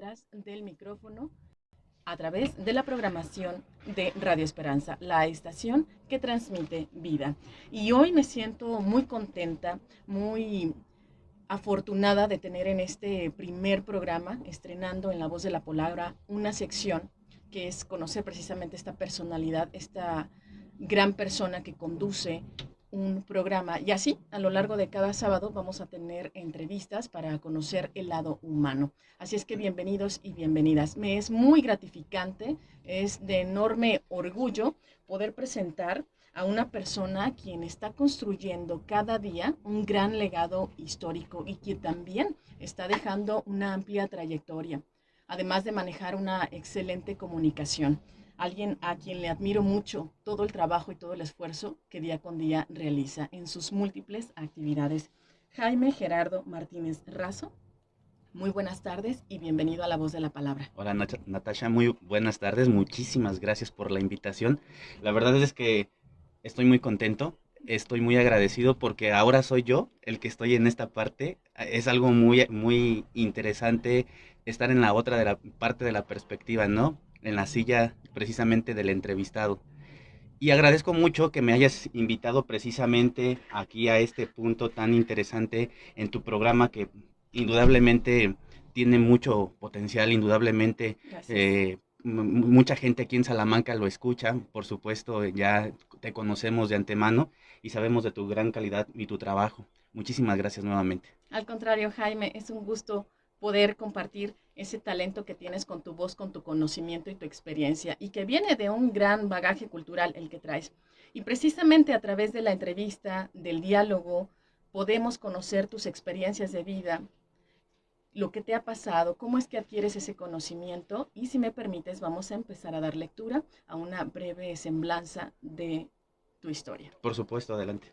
detrás del micrófono a través de la programación de Radio Esperanza, la estación que transmite vida. Y hoy me siento muy contenta, muy afortunada de tener en este primer programa, estrenando en La Voz de la Palabra, una sección que es conocer precisamente esta personalidad, esta gran persona que conduce un programa. Y así, a lo largo de cada sábado, vamos a tener entrevistas para conocer el lado humano. Así es que bienvenidos y bienvenidas. Me es muy gratificante, es de enorme orgullo poder presentar a una persona quien está construyendo cada día un gran legado histórico y que también está dejando una amplia trayectoria, además de manejar una excelente comunicación. Alguien a quien le admiro mucho todo el trabajo y todo el esfuerzo que día con día realiza en sus múltiples actividades. Jaime Gerardo Martínez Razo, muy buenas tardes y bienvenido a La Voz de la Palabra. Hola Natasha, muy buenas tardes, muchísimas gracias por la invitación. La verdad es que estoy muy contento, estoy muy agradecido porque ahora soy yo el que estoy en esta parte. Es algo muy interesante estar en la otra de la parte de la perspectiva, ¿no? En la silla precisamente del entrevistado. Y agradezco mucho que me hayas invitado precisamente aquí a este punto tan interesante en tu programa que indudablemente tiene mucho potencial, indudablemente Gracias. mucha gente aquí en Salamanca lo escucha, por supuesto ya te conocemos de antemano y sabemos de tu gran calidad y tu trabajo. Muchísimas gracias nuevamente. Al contrario, Jaime, es un gusto poder compartir ese talento que tienes con tu voz, con tu conocimiento y tu experiencia, y que viene de un gran bagaje cultural el que traes. Y precisamente a través de la entrevista, del diálogo, podemos conocer tus experiencias de vida, lo que te ha pasado, cómo es que adquieres ese conocimiento, y si me permites, vamos a empezar a dar lectura a una breve semblanza de tu historia. Por supuesto, adelante.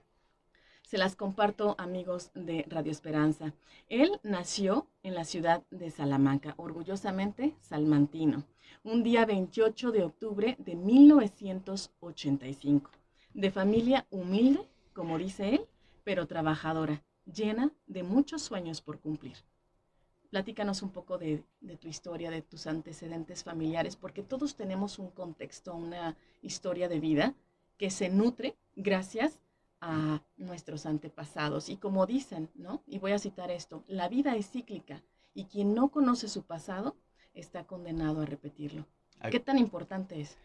Se las comparto, amigos de Radio Esperanza. Él nació en la ciudad de Salamanca, orgullosamente salmantino, un día 28 de octubre de 1985, de familia humilde, como dice él, pero trabajadora, llena de muchos sueños por cumplir. Platícanos un poco de tu historia, de tus antecedentes familiares, porque todos tenemos un contexto, una historia de vida que se nutre gracias a nuestros antepasados. Y como dicen, ¿no? Y voy a citar esto, la vida es cíclica y quien no conoce su pasado está condenado a repetirlo. Ay, ¿Qué tan importante es?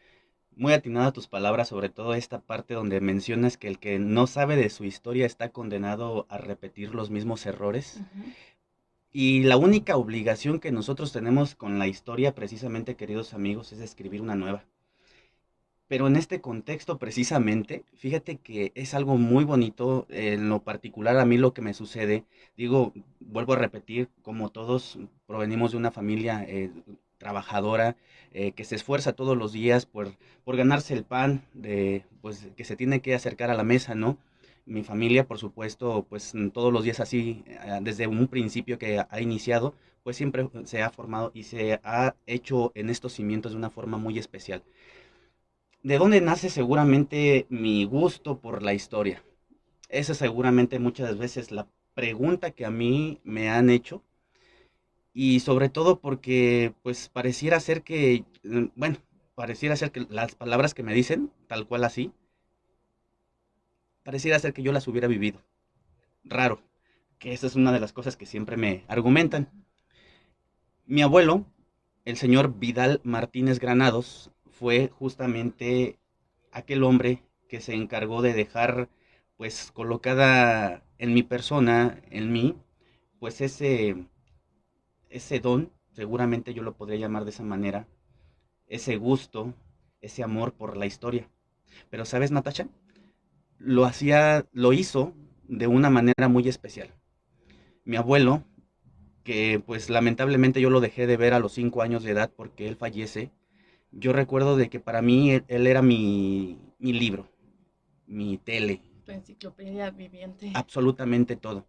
muy atinada tus palabras, sobre todo esta parte donde mencionas que el que no sabe de su historia está condenado a repetir los mismos errores. Ujú. Y la única obligación que nosotros tenemos con la historia, precisamente, queridos amigos, es escribir una nueva. Pero en este contexto, precisamente, fíjate que es algo muy bonito, en lo particular a mí lo que me sucede, digo, vuelvo a repetir, como todos provenimos de una familia trabajadora, que se esfuerza todos los días por ganarse el pan, pues, que se tiene que acercar a la mesa, ¿no? Mi familia, por supuesto, pues todos los días así, desde un principio que ha iniciado, pues siempre se ha formado y se ha hecho en estos cimientos de una forma muy especial. ¿De dónde nace seguramente mi gusto por la historia? Esa es seguramente muchas veces la pregunta que a mí me han hecho y sobre todo porque pues pareciera ser que, bueno, pareciera ser que las palabras que me dicen, tal cual así, pareciera ser que yo las hubiera vivido. Raro, que esa es una de las cosas que siempre me argumentan. Mi abuelo, el señor Vidal Martínez Granados, fue justamente aquel hombre que se encargó de dejar pues colocada en mi persona, en mí, pues ese don, seguramente yo lo podría llamar de esa manera, ese gusto, ese amor por la historia. Pero ¿sabes, Natasha? Lo hizo de una manera muy especial. Mi abuelo, que pues lamentablemente yo lo dejé de ver a los 5 años de edad porque él fallece, yo recuerdo de que para mí él era mi libro, mi tele, Tu enciclopedia viviente. absolutamente todo.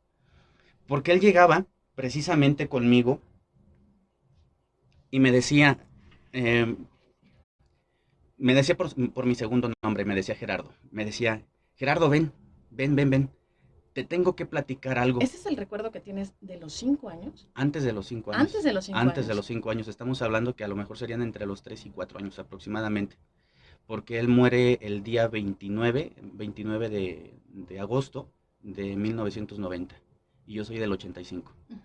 Porque él llegaba precisamente conmigo y eh, me decía por mi segundo nombre, me decía Gerardo, me decía, Gerardo, ven, ven, ven, ven. te tengo que platicar algo. ¿Ese es el recuerdo que tienes de los 5 años? Antes de los 5 años. Antes de los 5 Antes años. de los 5 años. Estamos hablando que a lo mejor serían entre los 3 y 4 años aproximadamente. Porque él muere el día 29 de agosto de 1990. Y yo soy del 85. Ujú.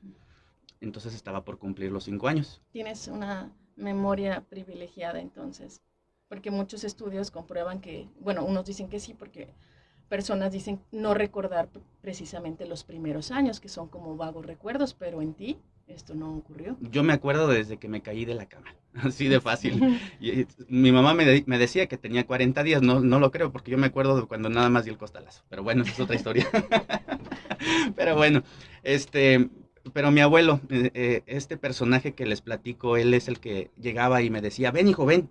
Entonces estaba por cumplir los 5 años. Tienes una memoria privilegiada entonces, porque muchos estudios comprueban que, bueno, unos dicen que sí, porque personas dicen no recordar precisamente los primeros años, que son como vagos recuerdos, pero en ti esto no ocurrió. Yo me acuerdo desde que me caí de la cama, así de fácil. Y mi mamá me decía que tenía 40 días, no lo creo, porque yo me acuerdo de cuando nada más di el costalazo. Pero bueno, esa es otra historia. Pero bueno, este, pero mi abuelo, este personaje que les platico, él es el que llegaba y me decía, ven hijo, ven,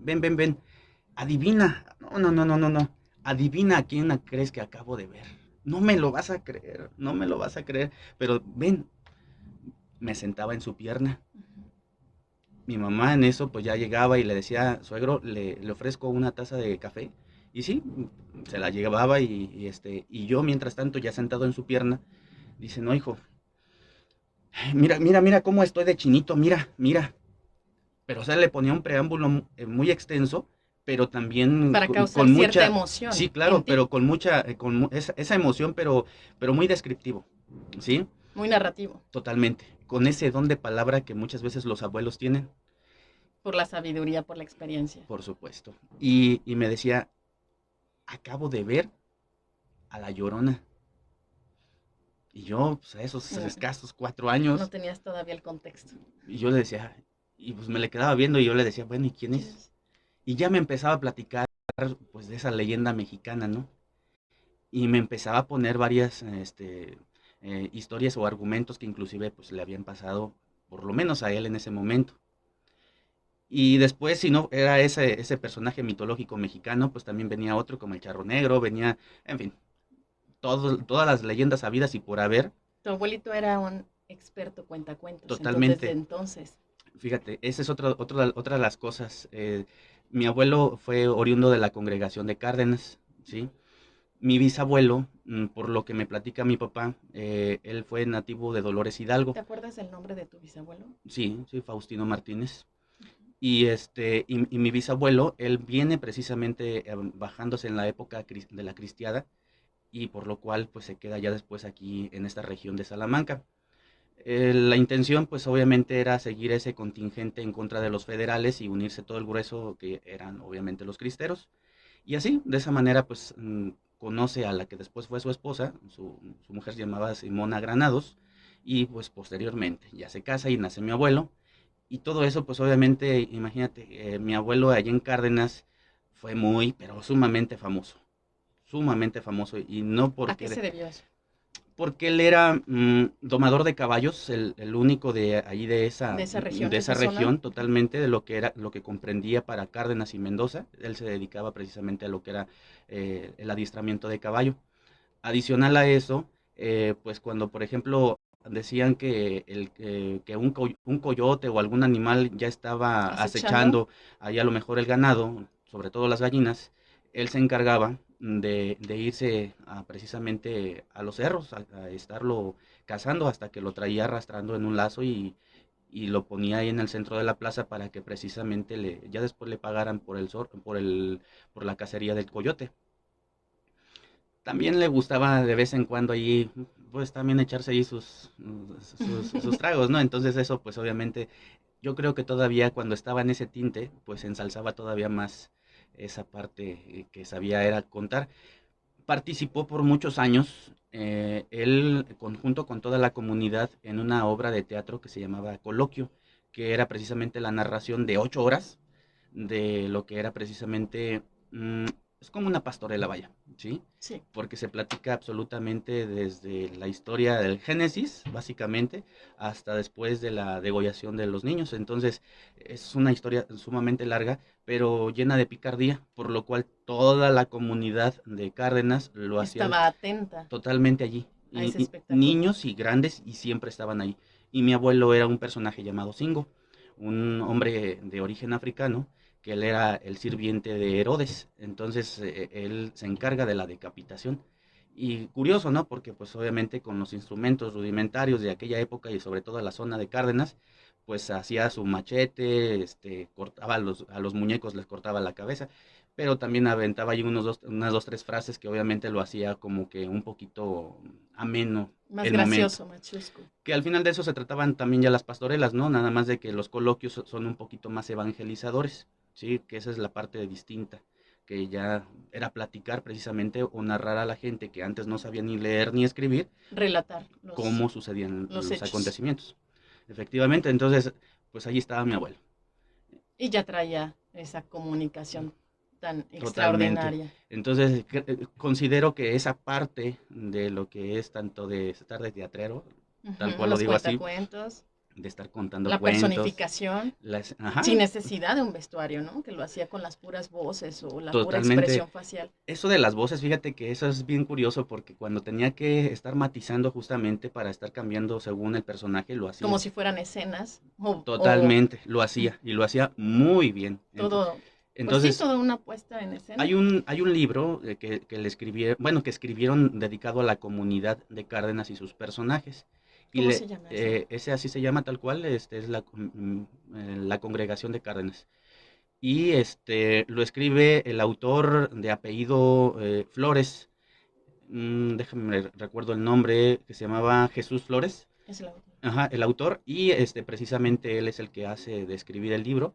adivina, no, adivina a quién crees que acabo de ver. No me lo vas a creer, no me lo vas a creer, pero ven, me sentaba en su pierna. Mi mamá en eso pues ya llegaba y le decía, suegro, le ofrezco una taza de café. Y sí, se la llevaba y yo mientras tanto ya sentado en su pierna, dice, no hijo, mira cómo estoy de chinito, mira. Pero o sea, le ponía un preámbulo muy extenso, pero también Para causar con cierta mucha, emoción sí, en claro, ti, pero con mucha, esa emoción, pero muy descriptivo, ¿sí? muy narrativo, Totalmente, con ese don de palabra que muchas veces los abuelos tienen, por la sabiduría, por la experiencia. por supuesto. Y me decía, acabo de ver a la Llorona. Y yo, pues a esos No, escasos 4 no años, tenías todavía el contexto. y yo le decía, y pues me le quedaba viendo y yo le decía, bueno, ¿y quién ¿Quién es? es? Y ya me empezaba a platicar, pues, de esa leyenda mexicana, ¿no? Y me empezaba a poner varias, historias o argumentos que inclusive, pues, le habían pasado, por lo menos a él en ese momento. Y después, si no era ese personaje mitológico mexicano, pues también venía otro como el Charro Negro, venía, en fin, todas las leyendas habidas y por haber. Tu abuelito era un experto cuentacuentos, entonces desde Totalmente. entonces. Fíjate, esa es otra de las cosas. Mi abuelo fue oriundo de la congregación de Cárdenas, ¿sí? Mi bisabuelo, por lo que me platica mi papá, él fue nativo de Dolores Hidalgo. ¿Te acuerdas el nombre de tu bisabuelo? Sí, Faustino Martínez. Ujú. Y mi bisabuelo, él viene precisamente bajándose en la época de la cristiada y por lo cual pues se queda ya después aquí en esta región de Salamanca. La intención, pues obviamente era seguir ese contingente en contra de los federales y unirse todo el grueso que eran obviamente los cristeros. Y así, de esa manera, pues conoce a la que después fue su esposa, su mujer se llamaba Simona Granados, y pues posteriormente ya se casa y nace mi abuelo. Y todo eso, pues obviamente, imagínate, mi abuelo allá en Cárdenas fue muy, pero sumamente famoso, y no ¿A qué se porque debió eso? porque él era domador de caballos, el único de ahí De de esa esa zona? región, totalmente de lo que era, lo que comprendía para Cárdenas y Mendoza. Él se dedicaba precisamente a lo que era el adiestramiento de caballo. Adicional a eso, pues cuando por ejemplo decían que, que un coyote o algún animal ya estaba ¿Acechando? acechando ahí a lo mejor el ganado, sobre todo las gallinas, él se encargaba de irse precisamente a los cerros, a estarlo cazando hasta que lo traía arrastrando en un lazo y lo ponía ahí en el centro de la plaza para que precisamente ya después le pagaran por la cacería del coyote. También le gustaba de vez en cuando allí, pues también echarse ahí sus tragos, ¿no? Entonces eso, pues obviamente, yo creo que todavía cuando estaba en ese tinte, pues ensalzaba todavía más esa parte que sabía era contar. Participó por muchos años, él conjunto con toda la comunidad en una obra de teatro que se llamaba Coloquio, que era precisamente la narración de 8 horas de lo que era precisamente, mm, es como una pastorela, vaya, ¿sí? Sí. Porque se platica absolutamente desde la historia del Génesis, básicamente, hasta después de la degollación de los niños. Entonces, es una historia sumamente larga, pero llena de picardía, por lo cual toda la comunidad de Cárdenas lo hacía Estaba atenta totalmente allí. a ese Y espectáculo. niños y grandes y siempre estaban ahí. Y mi abuelo era un personaje llamado Singo, un hombre de origen africano, que él era el sirviente de Herodes. Entonces él se encarga de la decapitación. Y curioso, ¿no? Porque pues obviamente con los instrumentos rudimentarios de aquella época y sobre todo en la zona de Cárdenas, pues hacía su machete, cortaba a los muñecos, les cortaba la cabeza, pero también aventaba ahí unas dos, tres frases que obviamente lo hacía como que un poquito ameno Más el momento. gracioso, más chusco. Que al final de eso se trataban también ya las pastorelas, ¿no? Nada más de que los coloquios son un poquito más evangelizadores, ¿sí? Que esa es la parte distinta, que ya era platicar precisamente o narrar a la gente que antes no sabía ni leer ni escribir, Relatar cómo sucedían los los hechos. acontecimientos. Efectivamente, entonces, pues ahí estaba mi abuelo. Y ya traía esa comunicación tan Totalmente. extraordinaria. Entonces, considero que esa parte de lo que es tanto de estar de teatrero, tal Ujú, cual lo los digo así, cuentacuentos, de estar contando la cuentos, personificación, ajá, sin necesidad de un vestuario, ¿no? Que lo hacía con las puras voces o la pura totalmente. expresión facial, Eso de las voces, fíjate que eso es bien curioso porque cuando tenía que estar matizando justamente para estar cambiando según el personaje, lo como hacía. si fueran escenas o Totalmente, lo hacía y lo hacía muy bien. todo, pues sí, Entonces, toda una puesta en escena. hay un libro que le escribieron, bueno, que escribieron dedicado a la comunidad de Cárdenas y sus personajes. Y ¿Cómo se llama ese? ese así se llama tal cual, es la congregación de Cárdenas. Y lo escribe el autor de apellido Flores, déjame recuerdo el nombre, que se llamaba Jesús Flores. Es el autor. Ajá, el autor, y precisamente él es el que hace de escribir el libro,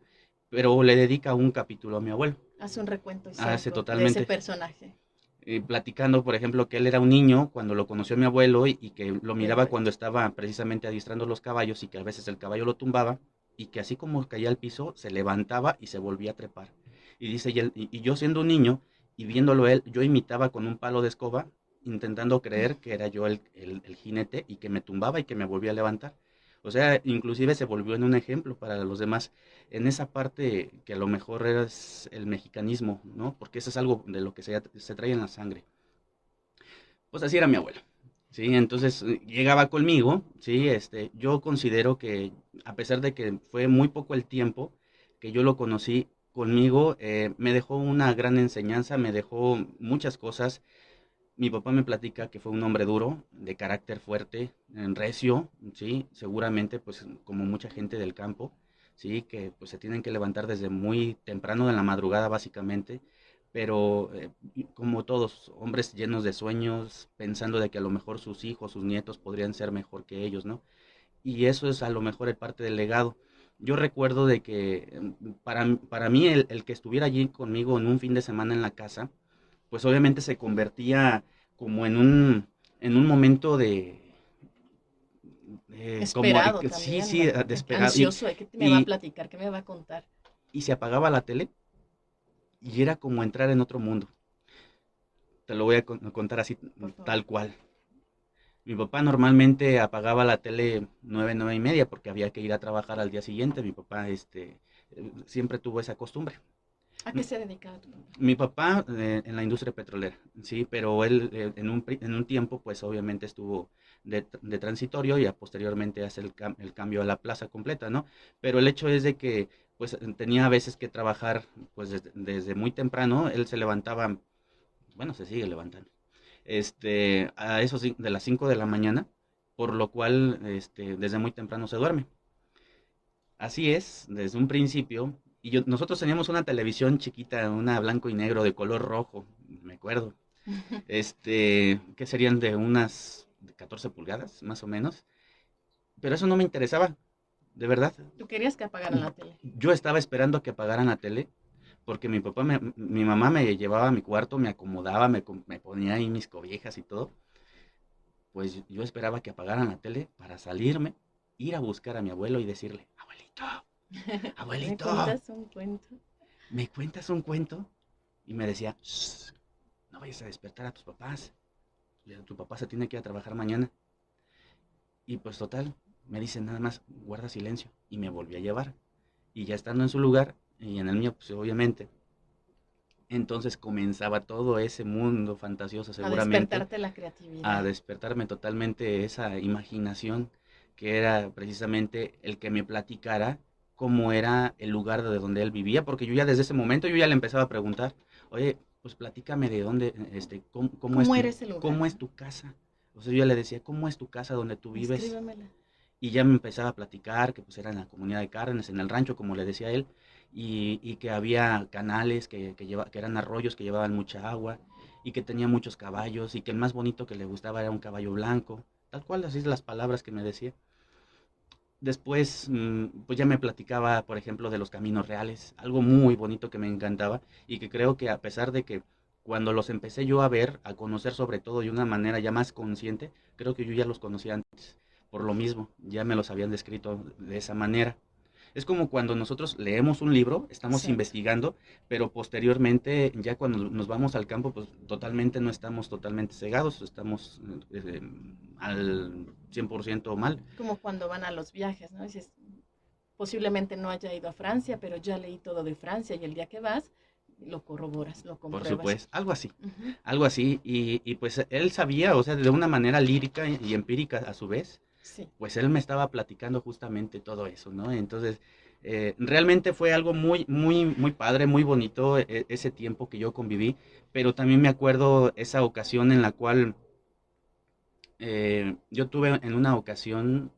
pero le dedica un capítulo a mi abuelo. Hace un recuento Hace histórico de ese totalmente, personaje. platicando, por ejemplo, que él era un niño cuando lo conoció mi abuelo y que lo Qué miraba cuando bonito. estaba precisamente adiestrando los caballos y que a veces el caballo lo tumbaba y que así como caía al piso, se levantaba y se volvía a trepar. Y dice, y yo siendo un niño y viéndolo él, yo imitaba con un palo de escoba, intentando creer que era yo el jinete y que me tumbaba y que me volvía a levantar. O sea, inclusive se volvió en un ejemplo para los demás en esa parte que a lo mejor es el mexicanismo, ¿no? Porque eso es algo de lo que se trae en la sangre. Pues así era mi abuelo, ¿sí? Entonces llegaba conmigo, ¿sí? Yo considero que a pesar de que fue muy poco el tiempo que yo lo conocí conmigo, me dejó una gran enseñanza, me dejó muchas cosas. Mi papá me platica que fue un hombre duro, de carácter fuerte, recio, ¿sí? Seguramente, pues, como mucha gente del campo, ¿sí? Que pues se tienen que levantar desde muy temprano en la madrugada, básicamente, pero como todos, hombres llenos de sueños, pensando de que a lo mejor sus hijos, sus nietos podrían ser mejor que ellos, ¿no? Y eso es a lo mejor parte del legado. Yo recuerdo de que para mí el que estuviera allí conmigo en un fin de semana en la casa, pues obviamente se convertía como en un momento como, Esperado sí, también, sí, ¿verdad? de esperar, Ansioso de qué me va a y, platicar, qué me va a contar. y se apagaba la tele y era como entrar en otro mundo. Te lo voy a contar así, Por favor. tal cual. Mi papá normalmente apagaba la tele 9, 9:30 porque había que ir a trabajar al día siguiente. Mi papá, siempre tuvo esa costumbre. ¿A qué se dedicaba tu papá? Mi papá en la industria petrolera, sí, pero él en un tiempo pues obviamente estuvo de transitorio y posteriormente hace el cambio a la plaza completa, ¿no? Pero el hecho es de que pues tenía a veces que trabajar pues desde muy temprano, él se levantaba, bueno, se sigue levantando, a eso de las 5 de la mañana, por lo cual desde muy temprano se duerme. Así es, desde un principio. Y nosotros teníamos una televisión chiquita, una blanco y negro de color rojo, me acuerdo. Que serían de unas 14 pulgadas, más o menos. Pero eso no me interesaba, de verdad. Tú querías que apagaran la tele. Yo estaba esperando a que apagaran la tele, porque mi mamá me llevaba a mi cuarto, me acomodaba, me ponía ahí mis cobijas y todo. Pues yo esperaba que apagaran la tele para salirme, ir a buscar a mi abuelo y decirle, abuelito, ¿Me abuelito, cuentas un cuento? ¿me cuentas un cuento? Y me decía, "Shh, no vayas a despertar a tus papás. Tu papá se tiene que ir a trabajar mañana." Y pues total, me dice nada más, guarda silencio. Y me volví a llevar. Y ya estando en su lugar, y en el mío, pues obviamente, entonces comenzaba todo ese mundo fantasioso A seguramente despertarte la a creatividad. despertarme totalmente esa imaginación que era precisamente el que me platicara cómo era el lugar de donde él vivía, porque yo ya desde ese momento yo ya le empezaba a preguntar, oye, pues platícame de dónde, ¿Cómo era ese lugar? cómo es tu casa. O sea, yo le decía, ¿cómo es tu casa donde tú vives? Escríbemela. Y ya me empezaba a platicar que pues era en la comunidad de Cárdenas, en el rancho, como le decía él, y que había canales que eran arroyos que llevaban mucha agua, y que tenía muchos caballos, y que el más bonito que le gustaba era un caballo blanco, tal cual, así es las palabras que me decía. Después, pues ya me platicaba, por ejemplo, de los caminos reales, algo muy bonito que me encantaba y que creo que a pesar de que cuando los empecé yo a ver, a conocer sobre todo de una manera ya más consciente, creo que yo ya los conocía antes, por lo mismo, ya me los habían descrito de esa manera. Es como cuando nosotros leemos un libro, estamos Exacto. investigando, pero posteriormente, ya cuando nos vamos al campo, pues totalmente no estamos totalmente cegados, estamos al 100% mal. Como cuando van a los viajes, ¿no? Dices, posiblemente no haya ido a Francia, pero ya leí todo de Francia y el día que vas, lo corroboras, lo Por compruebas. supuesto, Ujú. algo así, y pues él sabía, o sea, de una manera lírica y empírica a su vez, Sí. pues él me estaba platicando justamente todo eso, ¿no? Entonces, realmente fue algo muy, muy, muy padre, muy bonito ese tiempo que yo conviví, pero también me acuerdo esa ocasión en la cual yo tuve en una ocasión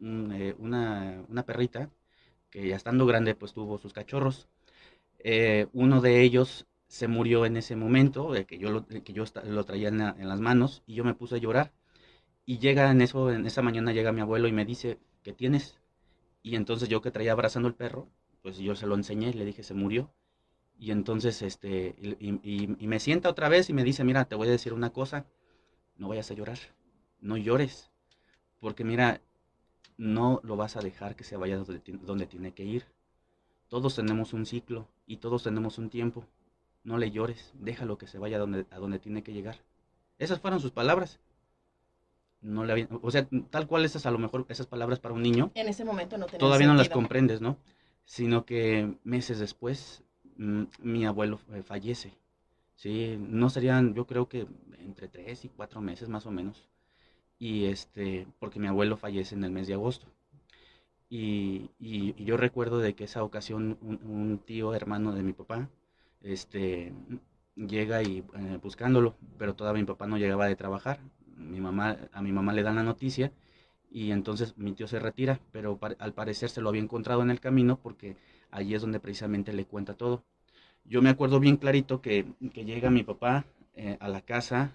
una perrita que ya estando grande pues tuvo sus cachorros. Uno de ellos se murió en ese momento, lo traía en las manos y yo me puse a llorar. Y llega en esa mañana llega mi abuelo y me dice, ¿qué tienes? Y entonces yo que traía abrazando el perro, pues yo se lo enseñé y le dije, se murió. Y entonces, y me sienta otra vez y me dice, mira, te voy a decir una cosa, no vayas a llorar, no llores, porque mira, no lo vas a dejar que se vaya donde tiene que ir. Todos tenemos un ciclo y todos tenemos un tiempo. No le llores, déjalo que se vaya a donde tiene que llegar. Esas fueron sus palabras. No le habían, o sea, tal cual esas a lo mejor esas palabras para un niño En ese momento no tenían todavía no las sentido. comprendes, ¿no? Sino que meses después mi abuelo fallece. Sí, no serían, yo creo que entre 3 y 4 meses más o menos. Y porque mi abuelo fallece en el mes de agosto. Y yo recuerdo de que esa ocasión un tío hermano de mi papá, este, llega y buscándolo, pero todavía mi papá no llegaba de trabajar. A mi mamá le dan la noticia y entonces mi tío se retira, pero al parecer se lo había encontrado en el camino porque allí es donde precisamente le cuenta todo. Yo me acuerdo bien clarito que llega mi papá a la casa,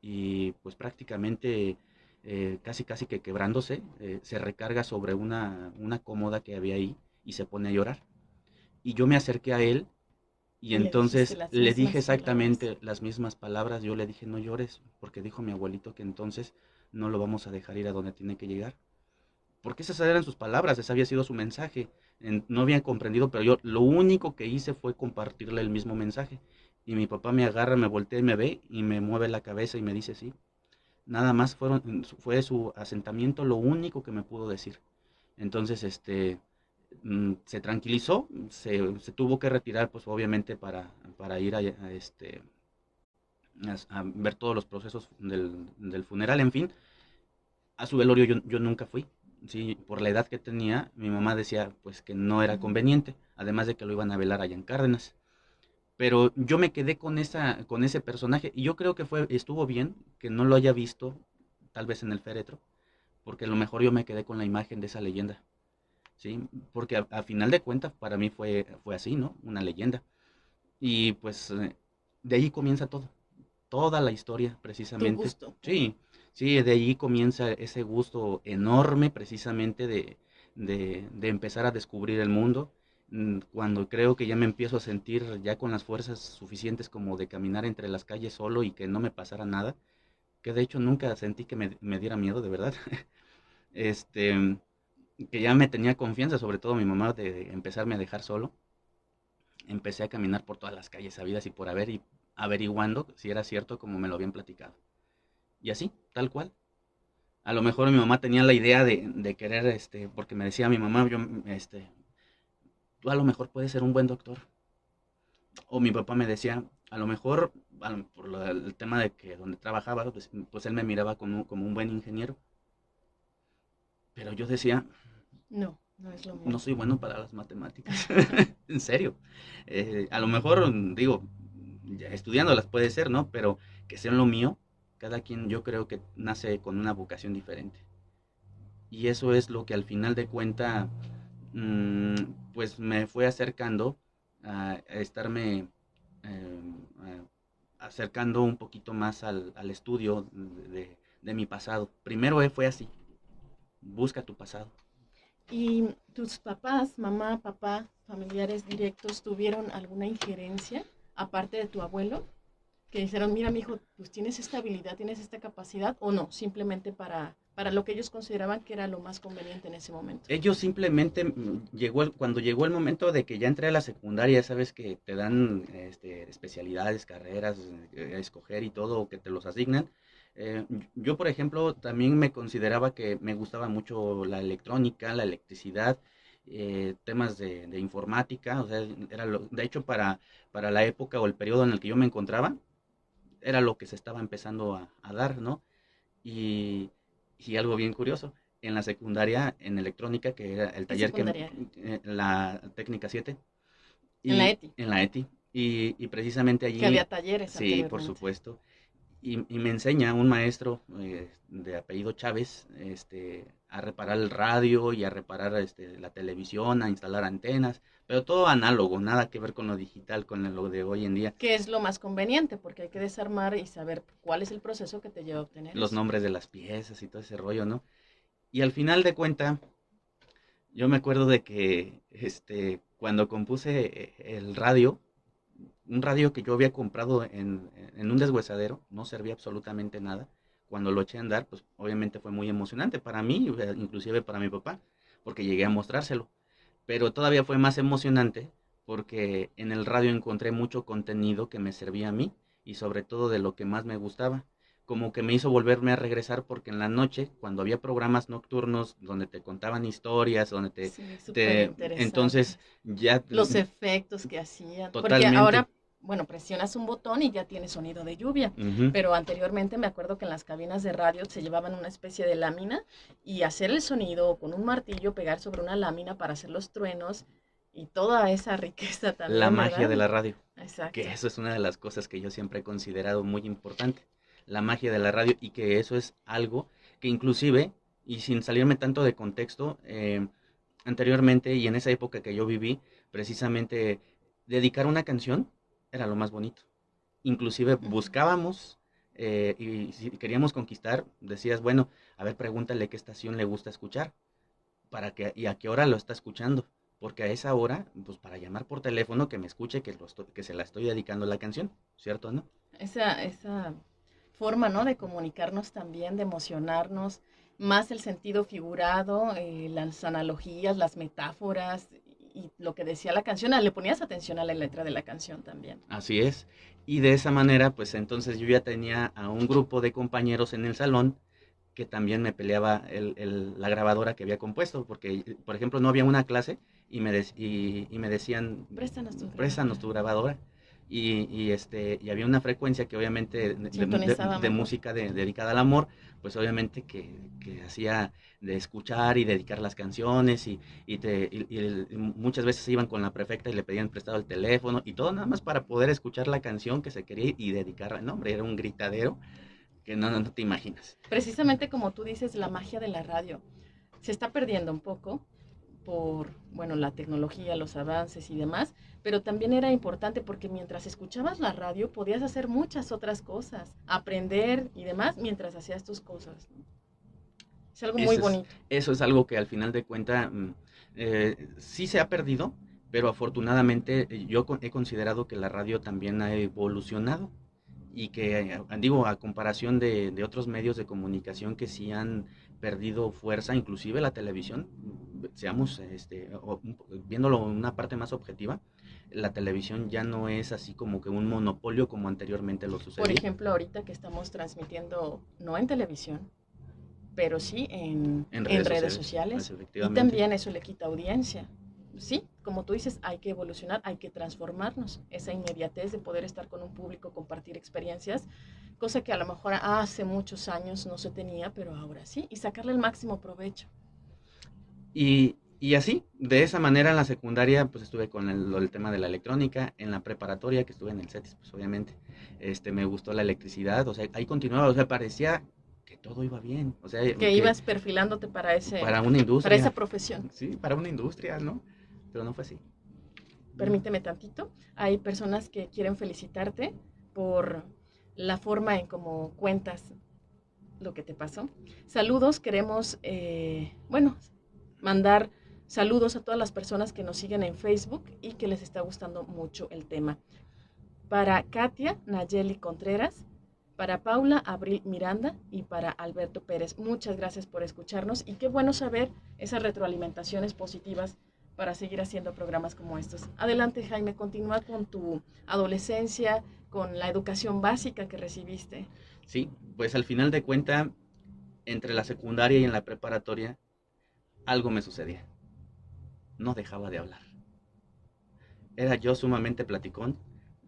y pues prácticamente casi casi que quebrándose, se recarga sobre una cómoda que había ahí y se pone a llorar. Y yo me acerqué a él y Y le dijiste entonces las le dije mismas palabras. exactamente las mismas palabras. Yo le dije, no llores, porque dijo mi abuelito que entonces no lo vamos a dejar ir a donde tiene que llegar. Porque esas eran sus palabras, ese había sido su mensaje. No habían comprendido, pero yo lo único que hice fue compartirle el mismo mensaje. Y mi papá me agarra, me voltea y me ve y me mueve la cabeza y me dice sí. Nada más fue su asentamiento lo único que me pudo decir. Entonces, se tranquilizó, se tuvo que retirar, pues obviamente para ir a ver todos los procesos del funeral, en fin. A su velorio yo nunca fui. Sí, por la edad que tenía, mi mamá decía pues que no era Ujú. conveniente, además de que lo iban a velar allá en Cárdenas. Pero yo me quedé con ese personaje y yo creo que estuvo bien que no lo haya visto tal vez en el féretro, porque a lo mejor yo me quedé con la imagen de esa leyenda, ¿sí? Porque a final de cuentas para mí fue así, ¿no? Una leyenda. Y pues de ahí comienza todo, toda la historia Tu precisamente. gusto. Sí, sí, de ahí comienza ese gusto enorme precisamente de empezar a descubrir el mundo. Cuando creo que ya me empiezo a sentir ya con las fuerzas suficientes como de caminar entre las calles solo y que no me pasara nada, que de hecho nunca sentí que me diera miedo, de verdad. este, que ya me tenía confianza, sobre todo mi mamá, de empezarme a dejar solo. Empecé a caminar por todas las calles sabidas y por haber y averiguando si era cierto como me lo habían platicado. Y así, tal cual. A lo mejor mi mamá tenía la idea de querer, porque me decía mi mamá, tú a lo mejor puedes ser un buen doctor. O mi papá me decía, a lo mejor, el tema de que donde trabajaba, pues él me miraba como un buen ingeniero. Pero yo decía, No, no es lo no mío. soy bueno para las matemáticas. En serio. A lo mejor, digo, ya estudiándolas puede ser, ¿no? Pero que sean lo mío, cada quien yo creo que nace con una vocación diferente. Y eso es lo que al final de cuenta, mm, pues me fue acercando a estarme eh, acercando un poquito más al estudio de mi pasado. Primero fue así, busca tu pasado. ¿Y tus papás, mamá, papá, familiares directos, tuvieron alguna injerencia, aparte de tu abuelo? Que dijeron, mira, mi hijo, pues tienes esta habilidad, tienes esta capacidad, o no, simplemente para lo que ellos consideraban que era lo más conveniente en ese momento. Ellos simplemente cuando llegó el momento de que ya entré a la secundaria, sabes que te dan especialidades, carreras a escoger y todo, o que te los asignan. Yo, por ejemplo, también me consideraba que me gustaba mucho la electrónica, la electricidad, temas de informática, o sea, de hecho para la época o el periodo en el que yo me encontraba, era lo que se estaba empezando a dar, ¿no? Y, y algo bien curioso, en la secundaria, en electrónica, que era el ¿Qué taller secundaria? la técnica 7 En la y ETI, en la ETI, y precisamente que allí, había talleres sí, por anteriormente. supuesto, y me enseña un maestro de apellido Chávez a reparar el radio y a reparar la televisión, a instalar antenas, pero todo análogo, nada que ver con lo digital, con lo de hoy en día, Que es lo más conveniente, porque hay que desarmar y saber cuál es el proceso que te lleva a obtener los eso. nombres de las piezas y todo ese rollo, ¿no? Y al final de cuenta, yo me acuerdo de que cuando compuse el radio, un radio que yo había comprado en un deshuesadero, no servía absolutamente nada. Cuando lo eché a andar, pues obviamente fue muy emocionante para mí, inclusive para mi papá, porque llegué a mostrárselo. Pero todavía fue más emocionante porque en el radio encontré mucho contenido que me servía a mí y sobre todo de lo que más me gustaba. Como que me hizo volverme a regresar porque en la noche, cuando había programas nocturnos donde te contaban historias, donde Sí, súper interesantes. entonces ya Los efectos que hacían, porque totalmente. ahora, bueno, presionas un botón y ya tiene sonido de lluvia, Ujú. pero anteriormente me acuerdo que en las cabinas de radio se llevaban una especie de lámina y hacer el sonido con un martillo, pegar sobre una lámina para hacer los truenos y toda esa riqueza La también, magia ¿verdad? de la radio, que Exacto. eso es una de las cosas que yo siempre he considerado muy importante, la magia de la radio y que eso es algo que inclusive, y sin salirme tanto de contexto, anteriormente y en esa época que yo viví, precisamente dedicar una canción era lo más bonito. Inclusive Ujú. buscábamos y si queríamos conquistar, decías, bueno, a ver, pregúntale qué estación le gusta escuchar y a qué hora lo está escuchando. Porque a esa hora, pues para llamar por teléfono, que me escuche que se la estoy dedicando la canción, ¿cierto, no? Esa forma, ¿no? De comunicarnos también, de emocionarnos, más el sentido figurado, las analogías, las metáforas y lo que decía la canción, le ponías atención a la letra de la canción también. Así es. Y de esa manera, pues entonces yo ya tenía a un grupo de compañeros en el salón que también me peleaba la grabadora que había compuesto, porque, por ejemplo, no había una clase y me decían, Préstanos tu préstanos grabadora. tu grabadora. Y había una frecuencia que obviamente Sintonizaba de mejor. música dedicada al amor, pues obviamente que hacía de escuchar y dedicar las canciones y muchas veces iban con la prefecta y le pedían prestado el teléfono y todo nada más para poder escuchar la canción que se quería y dedicarla. No, hombre, era un gritadero que no te imaginas. Precisamente como tú dices, la magia de la radio se está perdiendo un poco por, bueno, la tecnología, los avances y demás, pero también era importante porque mientras escuchabas la radio podías hacer muchas otras cosas, aprender y demás mientras hacías tus cosas. Es algo muy Eso es, bonito. eso es algo que al final de cuenta sí se ha perdido, pero afortunadamente he considerado que la radio también ha evolucionado y que, digo, a comparación de otros medios de comunicación que sí han perdido fuerza, inclusive la televisión, seamos, viéndolo en una parte más objetiva, la televisión ya no es así como que un monopolio como anteriormente lo Por sucedía ejemplo, ahorita que estamos transmitiendo, no en televisión, pero sí en en redes redes sociales, sociales, y efectivamente. también eso le quita audiencia. Sí, como tú dices, hay que evolucionar, hay que transformarnos. Esa inmediatez de poder estar con un público, compartir experiencias, cosa que a lo mejor hace muchos años no se tenía, pero ahora sí, y sacarle el máximo provecho. Y, Y así, de esa manera en la secundaria, pues estuve con el tema de la electrónica, en la preparatoria, que estuve en el CETIS, pues obviamente, me gustó la electricidad, o sea, ahí continuaba, o sea, parecía que todo iba bien, o sea, Que que ibas perfilándote para una para esa industria, profesión. sí, para una industria, ¿no? Pero no fue así. Permíteme tantito. Hay personas que quieren felicitarte por la forma en cómo cuentas lo que te pasó. Saludos, queremos, bueno, mandar saludos a todas las personas que nos siguen en Facebook y que les está gustando mucho el tema. Para Katia Nayeli Contreras, para Paula Abril Miranda y para Alberto Pérez. Muchas gracias por escucharnos y qué bueno saber esas retroalimentaciones positivas para seguir haciendo programas como estos. Adelante, Jaime, continúa con tu adolescencia, con la educación básica que recibiste. Sí, pues al final de cuenta, entre la secundaria y en la preparatoria, algo me sucedía. No dejaba de hablar. Era yo sumamente platicón,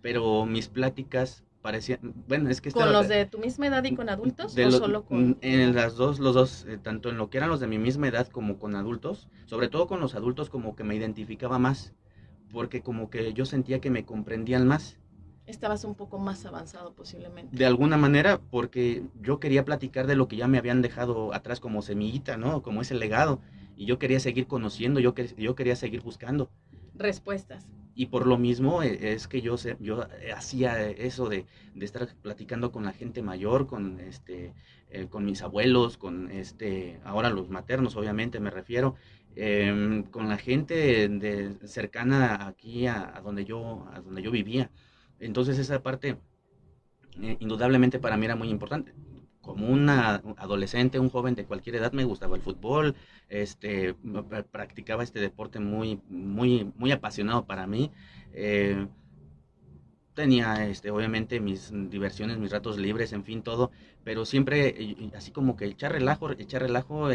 pero mis pláticas parecían, bueno, es que ¿Con estaba los de tu misma edad y con adultos de o lo, solo con en niños? las dos, los dos, tanto en lo que eran los de mi misma edad como con adultos, sobre todo con los adultos como que me identificaba más, porque como que yo sentía que me comprendían más. Estabas un poco más avanzado posiblemente. De alguna manera, porque yo quería platicar de lo que ya me habían dejado atrás como semillita, ¿no? Como ese legado. Y yo quería seguir conociendo, yo quería seguir buscando. Respuestas. Y por lo mismo es que yo hacía eso de estar platicando con la gente mayor, con mis abuelos, ahora los maternos, obviamente me refiero, con la gente cercana aquí a donde yo vivía. Entonces esa parte indudablemente para mí era muy importante. Como un adolescente, un joven de cualquier edad, me gustaba el fútbol, practicaba este deporte muy apasionado para mí. Eh, Tenía, obviamente, mis diversiones, mis ratos libres, en fin, todo, pero siempre, así como que echar relajo,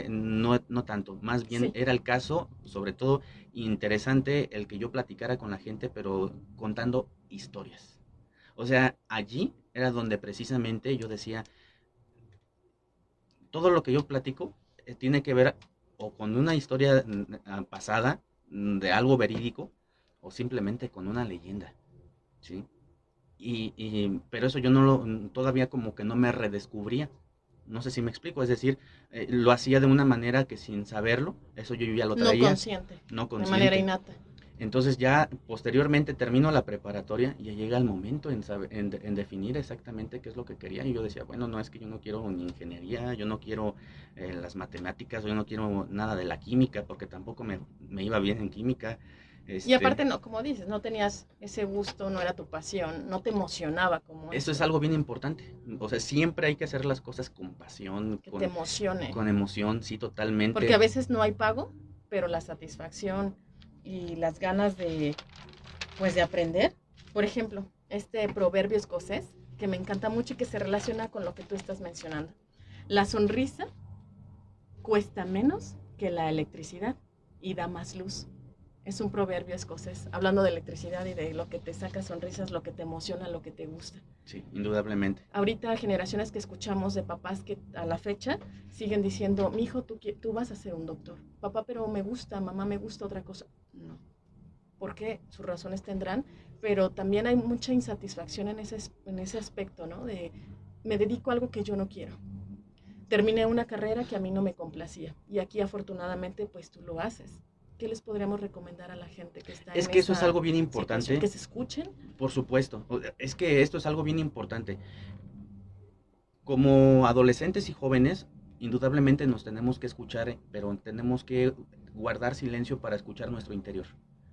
no tanto. Más bien Sí, era el caso, sobre todo, interesante el que yo platicara con la gente, pero contando historias. O sea, allí era donde precisamente yo decía, todo lo que yo platico tiene que ver o con una historia pasada, de algo verídico, o simplemente con una leyenda, ¿sí? Pero eso yo no todavía como que no me redescubría. No sé si me explico, es decir, lo hacía de una manera que sin saberlo, eso yo ya lo no traía, consciente, no de manera consciente. innata. Entonces ya posteriormente termino la preparatoria y ya llega el momento en definir exactamente qué es lo que quería. Y yo decía, bueno, no es que yo no quiero ni ingeniería, yo no quiero las matemáticas, yo no quiero nada de la química, porque tampoco me iba bien en química. Y Este, aparte, no, como dices, no tenías ese gusto, no era tu pasión, no te emocionaba como Eso es esto, algo bien importante. O sea, siempre hay que hacer las cosas con pasión, que te emocione. con emoción, sí, Porque a totalmente. veces no hay pago, pero la satisfacción y las ganas de, pues, de aprender. Por ejemplo, este proverbio escocés que me encanta mucho y que se relaciona con lo que tú estás mencionando. La sonrisa cuesta menos que la electricidad y da más luz. Es un proverbio escocés, hablando de electricidad y de lo que te saca sonrisas, lo que te emociona, lo que te gusta. Sí, indudablemente. Ahorita generaciones que escuchamos de papás que a la fecha siguen diciendo, mi hijo, tú vas a ser un doctor. Papá, pero me gusta, mamá, me gusta otra cosa. No, porque sus razones tendrán, pero también hay mucha insatisfacción en ese aspecto, ¿no? De me dedico a algo que yo no quiero. Terminé una carrera que a mí no me complacía y aquí afortunadamente pues tú lo haces. ¿Qué les podríamos recomendar a la gente que está Es en que eso es esa algo bien situación? importante, Que se escuchen. por supuesto. Es que esto es algo bien importante. Como adolescentes y jóvenes, indudablemente nos tenemos que escuchar, pero tenemos que guardar silencio para escuchar nuestro interior,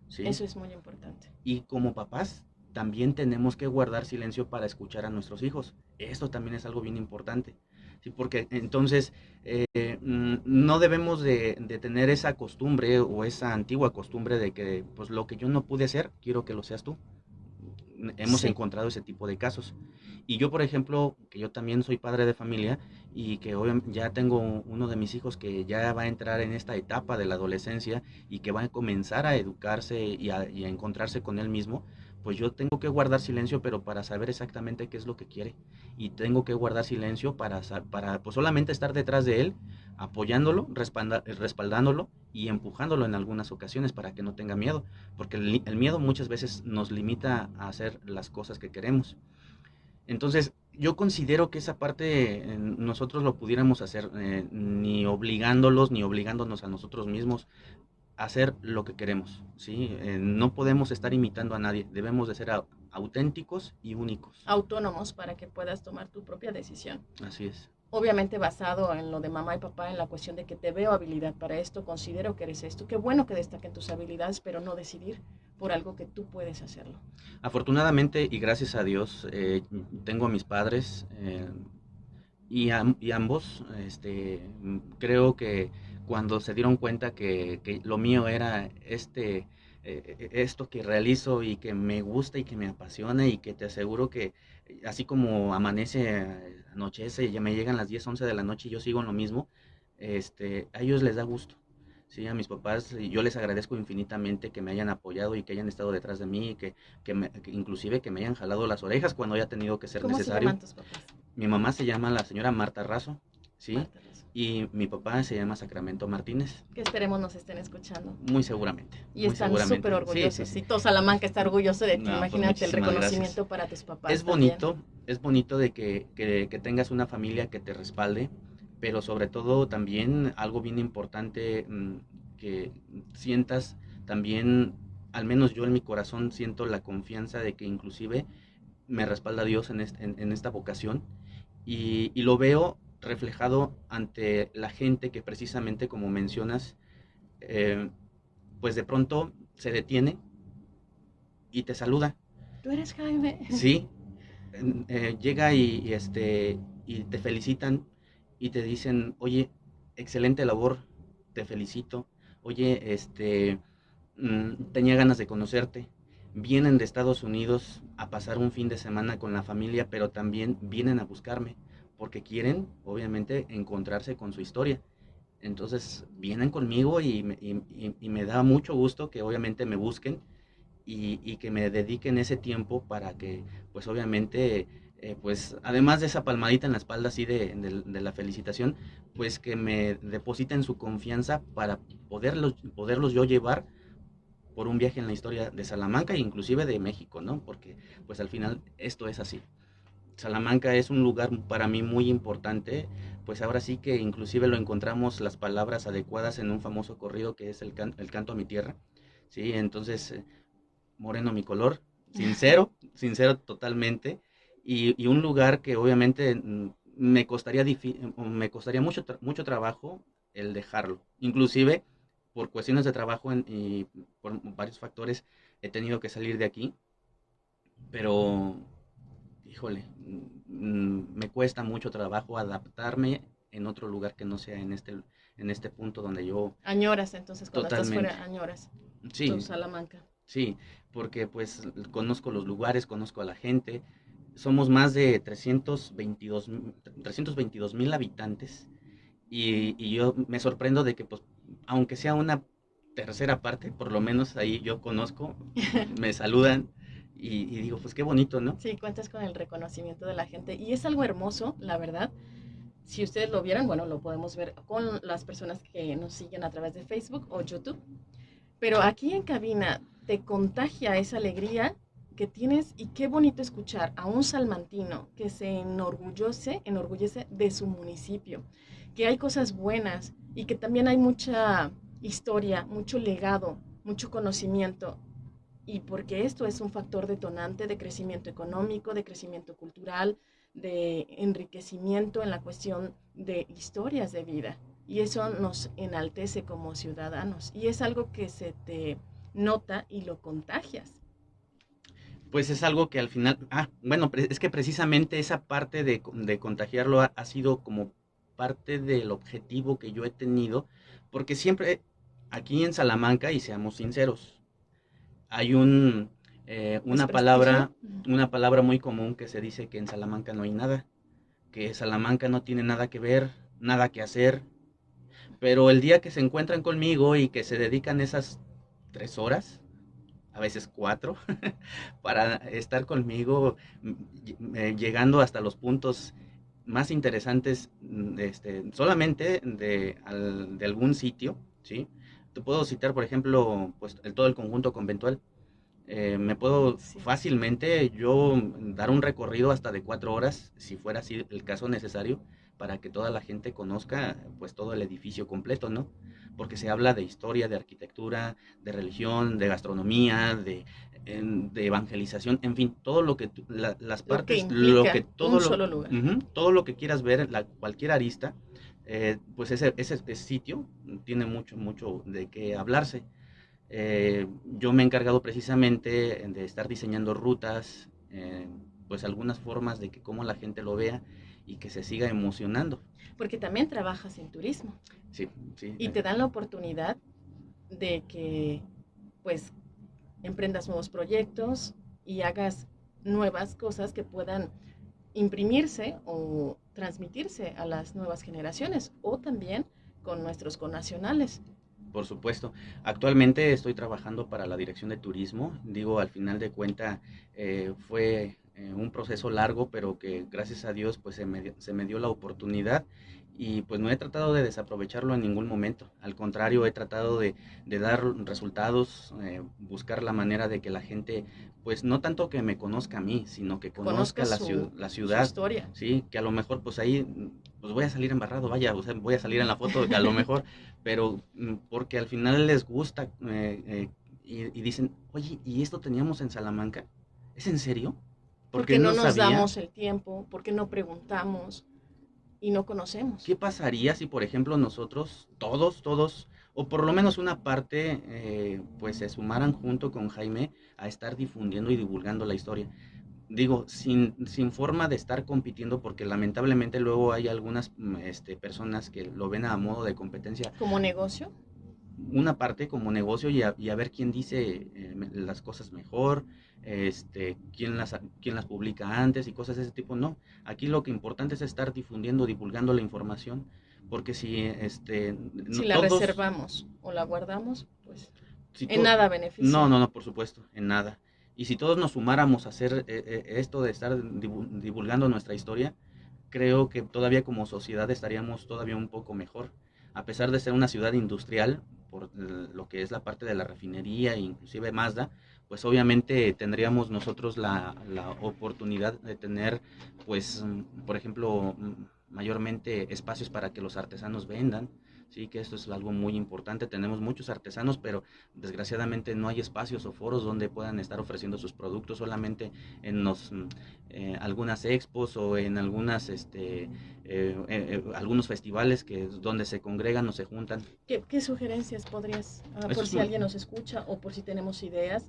¿sí? Eso es muy importante. Y como papás, también tenemos que guardar silencio para escuchar a nuestros hijos. Esto también es algo bien importante, ¿sí? Porque entonces no debemos de tener esa costumbre o esa antigua costumbre de que pues lo que yo no pude hacer, quiero que lo seas tú. Hemos Sí, encontrado ese tipo de casos. Y yo, por ejemplo, que yo también soy padre de familia y que hoy ya tengo uno de mis hijos que ya va a entrar en esta etapa de la adolescencia y que va a comenzar a educarse y a encontrarse con él mismo, pues yo tengo que guardar silencio, pero para saber exactamente qué es lo que quiere. Y tengo que guardar silencio para pues solamente estar detrás de él, apoyándolo, respaldándolo y empujándolo en algunas ocasiones para que no tenga miedo, porque el miedo muchas veces nos limita a hacer las cosas que queremos. Entonces, yo considero que esa parte nosotros lo pudiéramos hacer, ni obligándolos, ni obligándonos a nosotros mismos a hacer lo que queremos, ¿sí? No podemos estar imitando a nadie, debemos de ser auténticos y únicos. Autónomos para que puedas tomar tu propia decisión. Así es. Obviamente basado en lo de mamá y papá, en la cuestión de que te veo habilidad para esto, considero que eres esto. Qué bueno que destaquen tus habilidades, pero no decidir por algo que tú puedes hacerlo. Afortunadamente y gracias a Dios, tengo a mis padres y ambos, creo que cuando se dieron cuenta que lo mío era esto que realizo y que me gusta y que me apasiona y que te aseguro que así como amanece, anochece, ya me llegan las 10 11 de la noche y yo sigo en lo mismo, a ellos les da gusto. Sí, a mis papás, y yo les agradezco infinitamente que me hayan apoyado y que hayan estado detrás de mí, y que inclusive que me hayan jalado las orejas cuando haya tenido que ser ¿Cómo se necesario. llaman tus papás? Mi mamá se llama la señora Marta Razo, ¿sí? Marta Rosa. Y mi papá se llama Sacramento Martínez. Que esperemos nos estén escuchando. Muy seguramente. Y muy están seguramente. súper orgullosos. Sí, sí, sí. Y todo Salamanca está orgulloso de ti. No, pues Imagínate el muchísimas reconocimiento gracias. para tus papás. Es también. bonito, es bonito de que tengas una familia que te respalde, pero sobre todo también algo bien importante, que sientas también, al menos yo en mi corazón siento la confianza de que inclusive me respalda Dios en esta vocación y lo veo reflejado ante la gente que precisamente como mencionas, eh, pues de pronto se detiene y te saluda. ¿Tú eres Jaime? Sí, llega y te felicitan y te dicen, oye, excelente labor, te felicito. Oye, tenía ganas de conocerte. Vienen de Estados Unidos a pasar un fin de semana con la familia, pero también vienen a buscarme porque quieren, obviamente, encontrarse con su historia. Entonces vienen conmigo y me da mucho gusto que obviamente me busquen y que me dediquen ese tiempo para que, pues obviamente, pues además de esa palmadita en la espalda así de la felicitación, pues que me depositen su confianza para poderlos yo llevar por un viaje en la historia de Salamanca e inclusive de México, ¿no? Porque pues al final esto es así. Salamanca es un lugar para mí muy importante, pues ahora sí que inclusive lo encontramos las palabras adecuadas en un famoso corrido que es el canto a mi tierra, ¿sí? Entonces, moreno mi color, sincero, sincero totalmente, y un lugar que obviamente me costaría mucho trabajo el dejarlo, inclusive por cuestiones de trabajo y por varios factores he tenido que salir de aquí, pero híjole, me cuesta mucho trabajo adaptarme en otro lugar que no sea en este punto donde yo Añoras, entonces, cuando estás totalmente, fuera, añoras tu sí, Salamanca. sí, porque pues conozco los lugares, conozco a la gente, somos más de 322,000 habitantes y yo me sorprendo de que pues aunque sea una tercera parte, por lo menos ahí yo conozco, me saludan y digo pues qué bonito, ¿no? Sí, cuentas con el reconocimiento de la gente. Y es algo hermoso, la verdad. Si ustedes lo vieran, bueno, lo podemos ver con las personas que nos siguen a través de Facebook o YouTube. Pero aquí en cabina te contagia esa alegría que tienes y qué bonito escuchar a un salmantino que se enorgullece de su municipio, que hay cosas buenas y que también hay mucha historia, mucho legado, mucho conocimiento y porque esto es un factor detonante de crecimiento económico, de crecimiento cultural, de enriquecimiento en la cuestión de historias de vida. Y eso nos enaltece como ciudadanos. Y es algo que se te nota y lo contagias. Pues es algo que al final, bueno, es que precisamente esa parte de contagiarlo ha sido como parte del objetivo que yo he tenido, porque siempre aquí en Salamanca, y seamos sinceros, hay Desprestigio. una palabra muy común que se dice que en Salamanca no hay nada, que Salamanca no tiene nada que ver, nada que hacer, pero el día que se encuentran conmigo y que se dedican esas 3 horas, a veces 4, para estar conmigo, llegando hasta los puntos más interesantes, solamente de algún sitio, ¿sí? Te puedo citar, por ejemplo, pues todo el conjunto conventual. Me puedo Sí. fácilmente yo dar un recorrido hasta de 4 horas, si fuera así el caso necesario, para que toda la gente conozca pues todo el edificio completo, ¿no? Porque se habla de historia, de arquitectura, de religión, de gastronomía, de evangelización, en fin, todo lo que las Lo que partes, implica un solo lugar. todo lo que quieras ver, cualquier arista, pues ese sitio tiene mucho, mucho de qué hablarse. Yo me he encargado precisamente de estar diseñando rutas, pues algunas formas de que cómo la gente lo vea y que se siga emocionando. Porque también trabajas en turismo Sí, sí, y te dan la oportunidad de que pues emprendas nuevos proyectos y hagas nuevas cosas que puedan imprimirse o transmitirse a las nuevas generaciones o también con nuestros connacionales. por supuesto. Actualmente estoy trabajando para la Dirección de Turismo. Digo, al final de cuenta fue un proceso largo, pero que gracias a Dios pues se me dio la oportunidad y pues no he tratado de desaprovecharlo en ningún momento. Al contrario, he tratado de dar resultados, buscar la manera de que la gente pues no tanto que me conozca a mí, sino que conozca Conozca su, la su ciudad, historia. ¿sí? Que a lo mejor pues ahí pues voy a salir embarrado, vaya, o sea, voy a salir en la foto a lo mejor, pero porque al final les gusta y dicen, oye, ¿y esto teníamos en Salamanca? ¿Es en serio? Porque Porque no no nos sabía. damos el tiempo, porque no preguntamos y no conocemos. ¿Qué pasaría si, por ejemplo, nosotros, todos, o por lo menos una parte, pues se sumaran junto con Jaime a estar difundiendo y divulgando la historia? Digo, sin forma de estar compitiendo, porque lamentablemente luego hay algunas personas que lo ven a modo de competencia, Como negocio, una parte como negocio y a ver quién dice las cosas mejor, quién las publica antes y cosas de ese tipo. No, aquí lo que importante es estar difundiendo, divulgando la información, porque si si no, la todos, reservamos o la guardamos, pues si en to- nada no, beneficia. no, no, por supuesto, en nada. Y si todos nos sumáramos a hacer esto de estar divulgando nuestra historia, creo que todavía como sociedad estaríamos todavía un poco mejor. A pesar de ser una ciudad industrial, por lo que es la parte de la refinería e inclusive Mazda, pues obviamente tendríamos nosotros la oportunidad de tener, pues, por ejemplo, mayormente espacios para que los artesanos vendan. Sí, que esto es algo muy importante. Tenemos muchos artesanos, pero desgraciadamente no hay espacios o foros donde puedan estar ofreciendo sus productos, solamente en algunas expos o en algunos festivales donde se congregan o se juntan. ¿Qué sugerencias podrías, Eso por es si muy, alguien nos escucha o por si tenemos ideas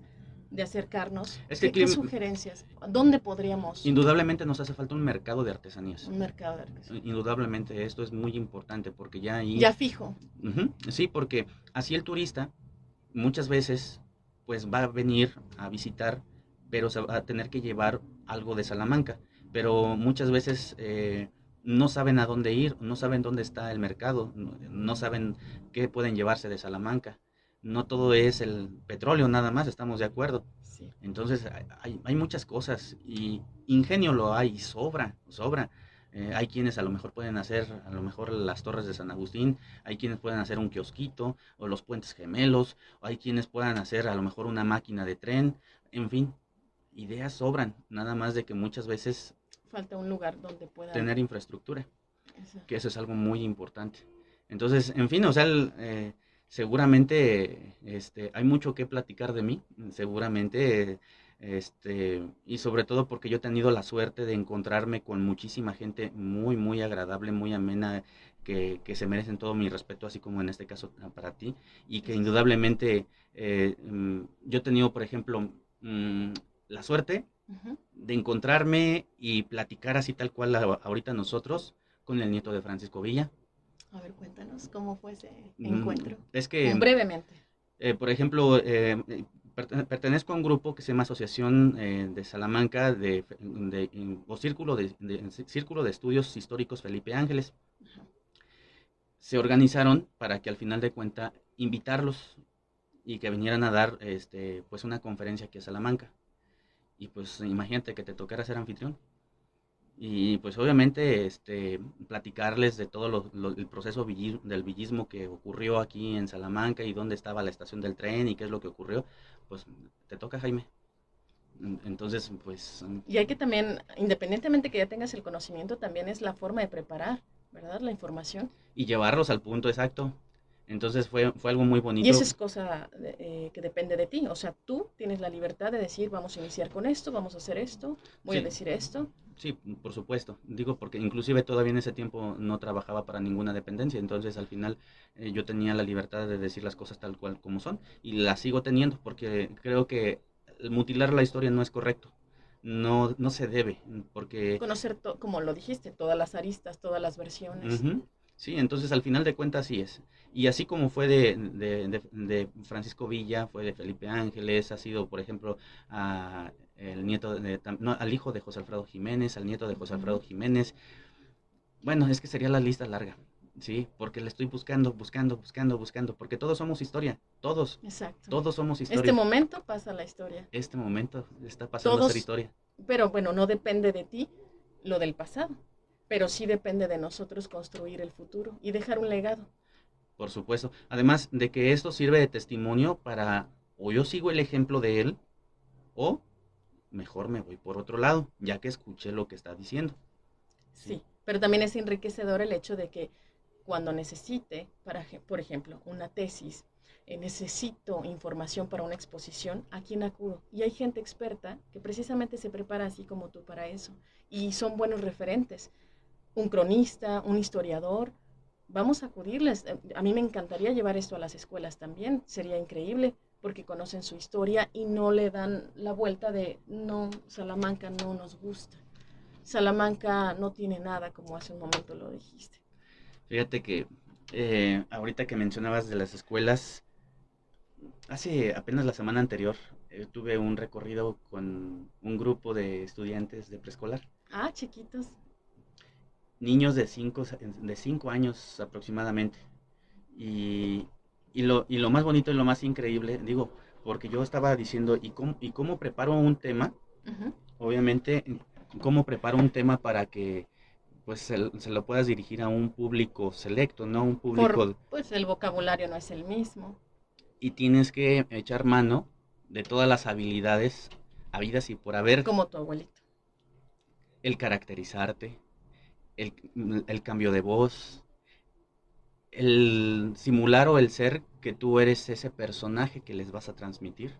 de acercarnos, es que qué sugerencias? ¿Dónde podríamos indudablemente nos hace falta un mercado de artesanías. un mercado de artesanía? Indudablemente esto es muy importante porque ya ahí, Ya fijo. sí, porque así el turista muchas veces pues va a venir a visitar, pero se va a tener que llevar algo de Salamanca, pero muchas veces no saben a dónde ir, no saben dónde está el mercado, no saben qué pueden llevarse de Salamanca. No todo es el petróleo nada más, estamos de acuerdo. Sí. Entonces hay muchas cosas y ingenio lo hay, sobra, sobra. Hay quienes a lo mejor pueden hacer, a lo mejor las torres de San Agustín, hay quienes pueden hacer un kiosquito o los puentes gemelos, o hay quienes puedan hacer a lo mejor una máquina de tren, en fin, ideas sobran, nada más de que muchas veces Falta un lugar donde puedan. tener infraestructura, Eso. que eso es algo muy importante. Entonces, en fin, o sea, seguramente hay mucho que platicar de mí, seguramente, y sobre todo porque yo he tenido la suerte de encontrarme con muchísima gente muy, muy agradable, muy amena, que se merecen todo mi respeto, así como en este caso para ti, y que Gracias. indudablemente yo he tenido, por ejemplo, la suerte Ujú. de encontrarme y platicar así tal cual ahorita nosotros con el nieto de Francisco Villa. A ver, cuéntanos cómo fue ese Mm, encuentro. Es que, Brevemente. por ejemplo, pertenezco a un grupo que se llama Asociación de Salamanca o Círculo de Estudios Históricos Felipe Ángeles. Ajá. Se organizaron para que al final de cuenta invitarlos y que vinieran a dar pues una conferencia aquí a Salamanca. Y pues imagínate que te tocara ser anfitrión. Y pues obviamente platicarles de todo el proceso del villismo que ocurrió aquí en Salamanca y dónde estaba la estación del tren y qué es lo que ocurrió, pues te toca, Jaime. Entonces, pues Y hay que también, independientemente que ya tengas el conocimiento, también es la forma de preparar, ¿verdad? La información. y llevarlos al punto exacto. Entonces fue algo muy Y eso bonito. es cosa que depende de ti. O sea, tú tienes la libertad de decir, vamos a iniciar con esto, vamos a hacer esto, voy a Sí, decir esto. sí, por supuesto. Digo, porque inclusive todavía en ese tiempo no trabajaba para ninguna dependencia, entonces al final yo tenía la libertad de decir las cosas tal cual como son y las sigo teniendo porque creo que el mutilar la historia no es correcto. No, no se debe, porque Conocer, como lo dijiste, todas las aristas, todas las versiones. ujú, sí, entonces al final de cuentas sí es. Y así como fue de Francisco Villa, fue de Felipe Ángeles, ha sido, por ejemplo, el nieto no, al hijo de José Alfredo Jiménez, al nieto de José Alfredo Ujú. Jiménez. Bueno, es que sería la lista larga, sí, porque le estoy buscando, buscando, buscando, buscando, porque todos somos historia, todos, Exacto. todos somos Este historia. momento pasa la historia. Este momento está pasando a ser Todos, historia, pero bueno, no depende de ti lo del pasado, pero sí depende de nosotros construir el futuro y dejar un legado. por supuesto. Además de que esto sirve de testimonio para, o yo sigo el ejemplo de él, o mejor me voy por otro lado, ya que escuché lo que está diciendo. ¿Sí? Sí, pero también es enriquecedor el hecho de que cuando necesite, por ejemplo, una tesis, necesito información para una exposición, ¿a quién acudo? Y hay gente experta que precisamente se prepara así como tú para eso y son buenos referentes. Un cronista, un historiador, vamos a acudirles. A mí me encantaría llevar esto a las escuelas también, sería increíble porque conocen su historia y no le dan la vuelta de no, Salamanca no nos gusta. Salamanca no tiene nada, como hace un momento lo dijiste. Fíjate que ahorita que mencionabas de las escuelas, hace apenas la semana anterior tuve un recorrido con un grupo de estudiantes de preescolar, Ah, chiquitos. niños de 5 años aproximadamente. Y, y lo más bonito y lo más increíble, digo, porque yo estaba diciendo, ¿y cómo preparo un tema? Ujú. Obviamente, ¿cómo preparo un tema para que pues se lo puedas dirigir a un público selecto, no un público, Pues el vocabulario no es el mismo, y tienes que echar mano de todas las habilidades habidas y por haber, como tu abuelito. el caracterizarte, el, el cambio de voz, el simular o el ser que tú eres ese personaje que les vas a transmitir.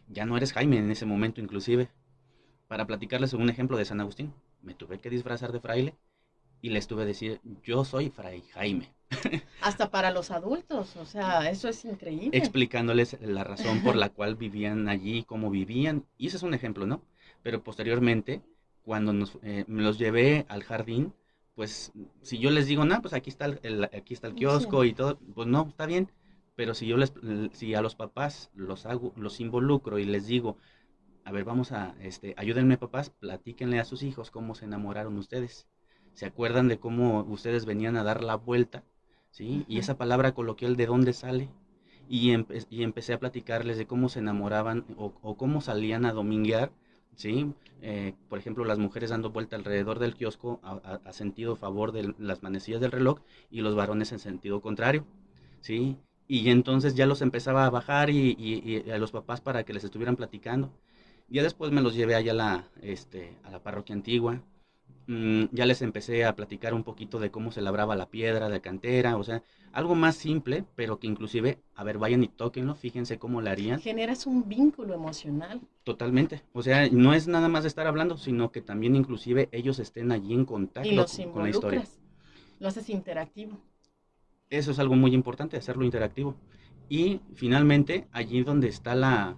Ya no eres Jaime en ese momento inclusive. Para platicarles un ejemplo de San Agustín, me tuve que disfrazar de fraile y les tuve que decir, yo soy Fray Jaime, Hasta para los adultos, o sea, eso es increíble. explicándoles la razón por la cual vivían allí, cómo vivían, y ese es un ejemplo, ¿no? Pero posteriormente, cuando me los llevé al jardín, pues si yo les digo, no, pues aquí está el Sí. kiosco y todo, pues no, está bien, pero si a los papás los involucro y les digo, a ver, ayúdenme papás, platíquenle a sus hijos cómo se enamoraron ustedes. ¿Se acuerdan de cómo ustedes venían a dar la vuelta? ¿Sí? Y Ujú. esa palabra coloquial, ¿de dónde sale? Y empecé a platicarles de cómo se enamoraban o cómo salían a dominguear, ¿sí? Por ejemplo, las mujeres dando vuelta alrededor del kiosco a sentido favor de las manecillas del reloj y los varones en sentido contrario, ¿sí? Y entonces ya los empezaba a bajar y a los papás para que les estuvieran platicando. Ya después me los llevé allá a la parroquia antigua. Ya les empecé a platicar un poquito de cómo se labraba la piedra de cantera, o sea, algo más simple, pero que inclusive, a ver, vayan y tóquenlo, fíjense cómo lo harían. Generas un vínculo emocional Totalmente. O sea, no es nada más de estar hablando, sino que también inclusive ellos estén allí en y contacto los con la historia. involucras, lo haces interactivo. Eso es algo muy importante, hacerlo interactivo. Y finalmente, allí donde está la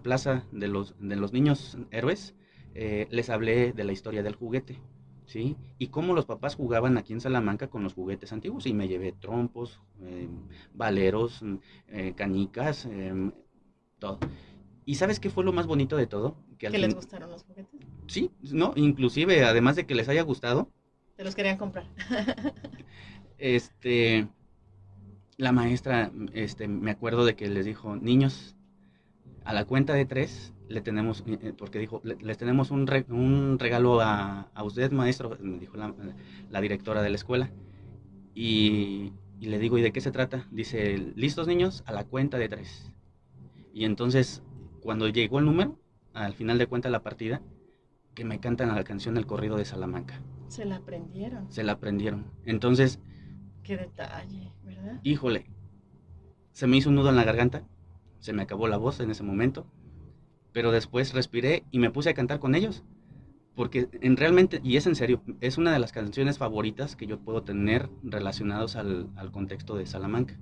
plaza de los niños héroes, les hablé de la historia del juguete, ¿sí? Y cómo los papás jugaban aquí en Salamanca con los juguetes antiguos. Y me llevé trompos, valeros, canicas, todo. ¿Y sabes qué fue lo más bonito de todo? Que al ¿Que les fin, gustaron los juguetes? sí, no, inclusive, además de que les haya gustado, Te los querían comprar. este, la maestra, me acuerdo de que les dijo, niños, a la cuenta de tres, le tenemos, porque dijo, les tenemos un regalo a usted, maestro, me dijo la directora de la escuela. Y le digo, ¿y de qué se trata? Dice, ¿listos niños? A la cuenta de 3. Y entonces, cuando llegó el número, al final de cuenta la partida, que me cantan la canción El Corrido de Salamanca. Se la aprendieron. Se la aprendieron. Entonces, qué detalle, ¿verdad? híjole, se me hizo un nudo en la garganta, se me acabó la voz en ese momento, pero después respiré y me puse a cantar con ellos. Porque realmente, y es en serio, es una de las canciones favoritas que yo puedo tener relacionados al contexto de Salamanca.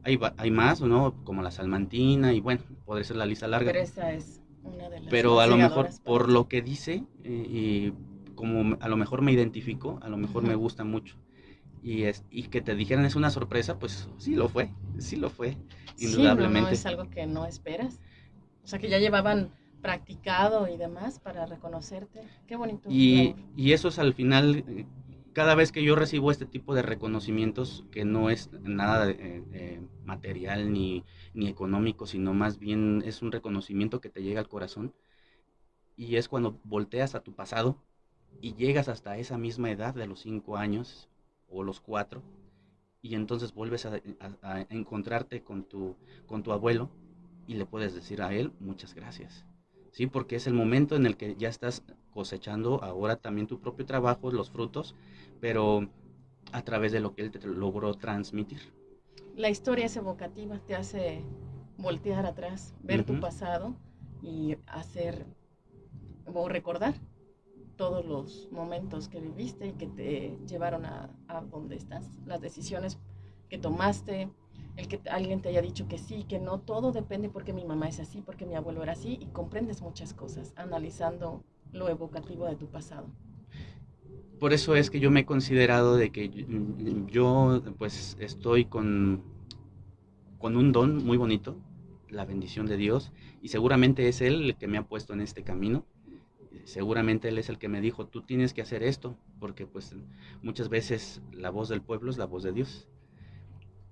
Hay más, ¿no? Como la salmantina y bueno, podría ser la lista larga. Pero esa es una de las Pero más a lo mejor llegadoras por para ti. lo que dice y como a lo mejor me identifico, a lo mejor me gusta mucho. Y que te dijeran es una sorpresa, pues sí lo fue, Sí, no indudablemente. es algo que no esperas. O sea, que ya llevaban practicado y demás para reconocerte. Qué bonito labor. Y eso es al final, cada vez que yo recibo este tipo de reconocimientos, que no es nada material ni económico, sino más bien es un reconocimiento que te llega al corazón, y es cuando volteas a tu pasado y llegas hasta esa misma edad de los 5 años o los 4, y entonces vuelves a encontrarte con tu abuelo y le puedes decir a él muchas gracias. Sí, porque es el momento en el que ya estás cosechando ahora también tu propio trabajo, los frutos, pero a través de lo que él te logró transmitir. La historia es evocativa, te hace voltear atrás, ver tu Ujú. pasado y hacer o recordar todos los momentos que viviste y que te llevaron a donde estás, las decisiones que tomaste, el que alguien te haya dicho que sí, que no, todo depende porque mi mamá es así, porque mi abuelo era así, y comprendes muchas cosas analizando lo evocativo de tu pasado. Por eso es que yo me he considerado de que yo pues estoy con un don muy bonito, la bendición de Dios, y seguramente es Él el que me ha puesto en este camino. Seguramente Él es el que me dijo, tú tienes que hacer esto, porque pues muchas veces la voz del pueblo es la voz de Dios.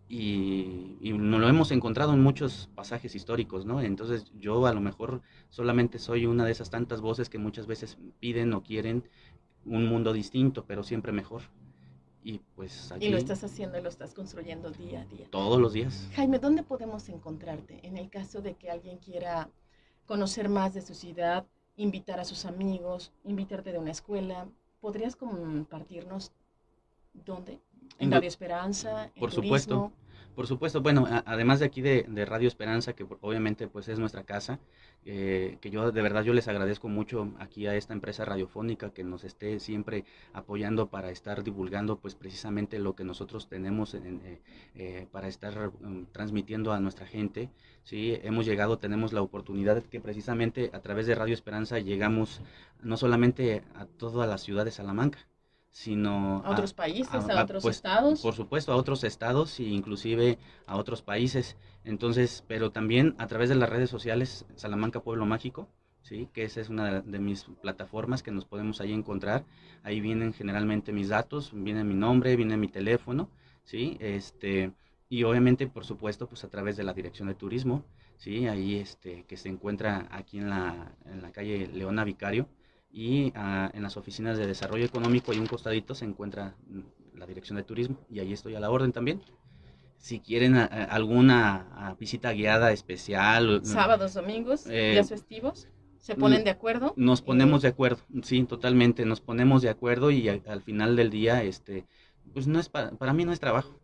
Y nos lo hemos encontrado en muchos pasajes históricos, ¿no? Entonces yo a lo mejor solamente soy una de esas tantas voces que muchas veces piden o quieren un mundo distinto, pero siempre mejor. Y pues Y lo aquí estás haciendo y lo estás construyendo día a día. todos los días. Jaime, ¿dónde podemos encontrarte en el caso de que alguien quiera conocer más de su ciudad, invitar a sus amigos, invitarte de una escuela? ¿Podrías compartirnos dónde? ¿En Indu- Radio Esperanza? ¿En por supuesto, turismo? por supuesto. Bueno, además de aquí de Radio Esperanza, que obviamente pues es nuestra casa, que yo de verdad yo les agradezco mucho aquí a esta empresa radiofónica que nos esté siempre apoyando para estar divulgando pues precisamente lo que nosotros tenemos para estar transmitiendo a nuestra gente. Sí, hemos llegado, tenemos la oportunidad que precisamente a través de Radio Esperanza llegamos no solamente a toda la ciudad de Salamanca, sino ¿A otros países? ¿A otros pues estados? por supuesto a otros estados e inclusive a otros países. Entonces, pero también a través de las redes sociales Salamanca Pueblo Mágico, sí, que esa es una de mis plataformas que nos podemos ahí encontrar. Ahí vienen generalmente mis datos, viene mi nombre, viene mi teléfono, sí, y obviamente por supuesto pues a través de la Dirección de Turismo, sí, ahí que se encuentra aquí en la calle Leona Vicario, y en las oficinas de desarrollo económico y un costadito se encuentra la Dirección de Turismo, y ahí estoy a la orden también. Si quieren alguna visita guiada especial, Sábados, domingos, eh, días festivos, se ponen de acuerdo nos y ponemos de acuerdo, sí, totalmente, nos ponemos de acuerdo, y al final del día, pues no es para mí no es trabajo,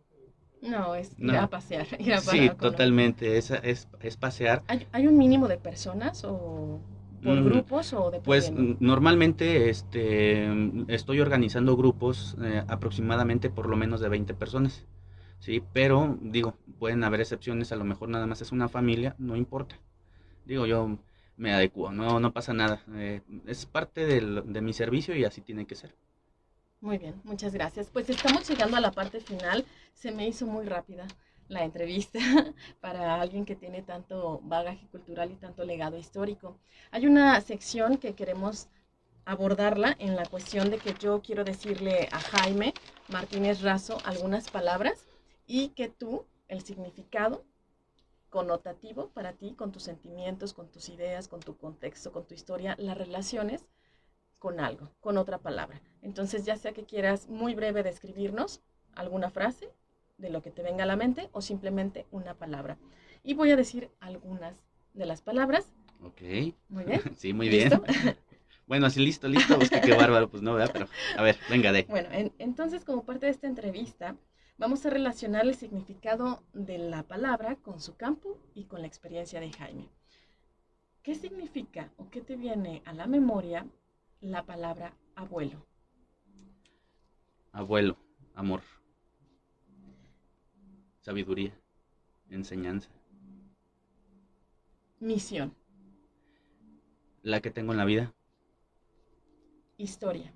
no, es ir a no, pasear, ir a sí, parar totalmente, es pasear. ¿Hay un mínimo de personas o por Mm, grupos o Pues dependiendo? normalmente estoy organizando grupos aproximadamente por lo menos de 20 personas, ¿sí? Pero digo, pueden haber excepciones, a lo mejor nada más es una familia, no importa. Digo, yo me adecuo, no pasa nada. Es parte de mi servicio y así tiene que ser. Muy bien, muchas gracias. Pues estamos llegando a la parte final. Se me hizo muy rápida la entrevista para alguien que tiene tanto bagaje cultural y tanto legado histórico. Hay una sección que queremos abordarla en la cuestión de que yo quiero decirle a Jaime Martínez Razo algunas palabras y que tú, el significado, connotativo para ti, con tus sentimientos, con tus ideas, con tu contexto, con tu historia, las relaciones con algo, con otra palabra. Entonces, ya sea que quieras muy breve describirnos alguna frase de lo que te venga a la mente o simplemente una palabra. Y voy a decir algunas de las palabras. Ok. Muy bien. Sí, muy ¿Listo? bien. Bueno, así listo, listo. Pues que qué bárbaro, pues no, ¿verdad? Pero, a ver, venga de. Bueno, entonces, como parte de esta entrevista, vamos a relacionar el significado de la palabra con su campo y con la experiencia de Jaime. ¿Qué significa o qué te viene a la memoria la palabra abuelo? Abuelo, amor, sabiduría, enseñanza. Misión, La que tengo en la vida, historia,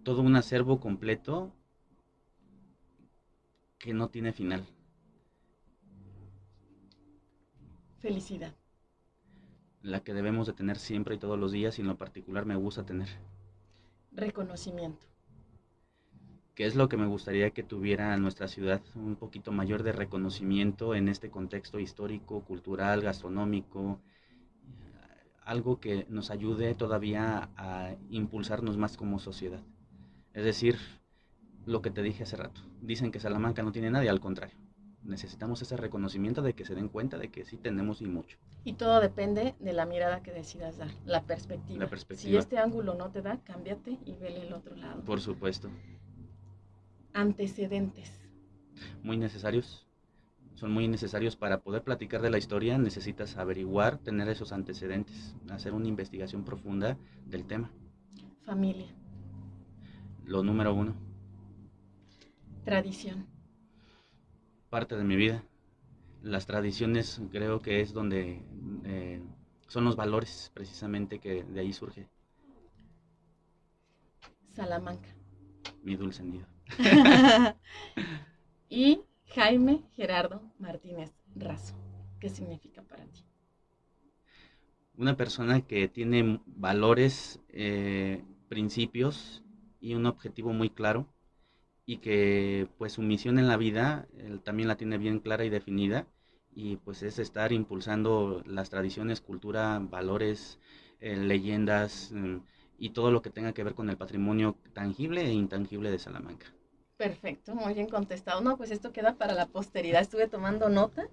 todo un acervo completo que no tiene final. felicidad, La que debemos de tener siempre y todos los días y en lo particular me gusta tener. reconocimiento, ¿Qué es lo que me gustaría que tuviera nuestra ciudad? Un poquito mayor de reconocimiento en este contexto histórico, cultural, gastronómico, algo que nos ayude todavía a impulsarnos más como sociedad. Es decir, lo que te dije hace rato, dicen que Salamanca no tiene nada y al contrario, necesitamos ese reconocimiento de que se den cuenta de que sí tenemos y mucho. y todo depende de la mirada que decidas dar, la perspectiva. La Si perspectiva, este ángulo no te da, cámbiate y vele el otro lado. por supuesto, Antecedentes, muy necesarios. Son muy necesarios para poder platicar de la historia. Necesitas averiguar, tener esos antecedentes, hacer una investigación profunda del tema. familia, Lo número uno, tradición, parte de mi vida. Las tradiciones creo que es donde son los valores precisamente que de ahí surge Salamanca. mi dulce nido. Y Jaime Gerardo Martínez Razo. ¿Qué significa para ti? Una persona que tiene valores, principios y un objetivo muy claro y que pues su misión en la vida él también la tiene bien clara y definida y pues es estar impulsando las tradiciones, cultura, valores, leyendas y todo lo que tenga que ver con el patrimonio tangible e intangible de Salamanca. Perfecto, muy bien contestado. No, pues esto queda para la posteridad. Estuve tomando nota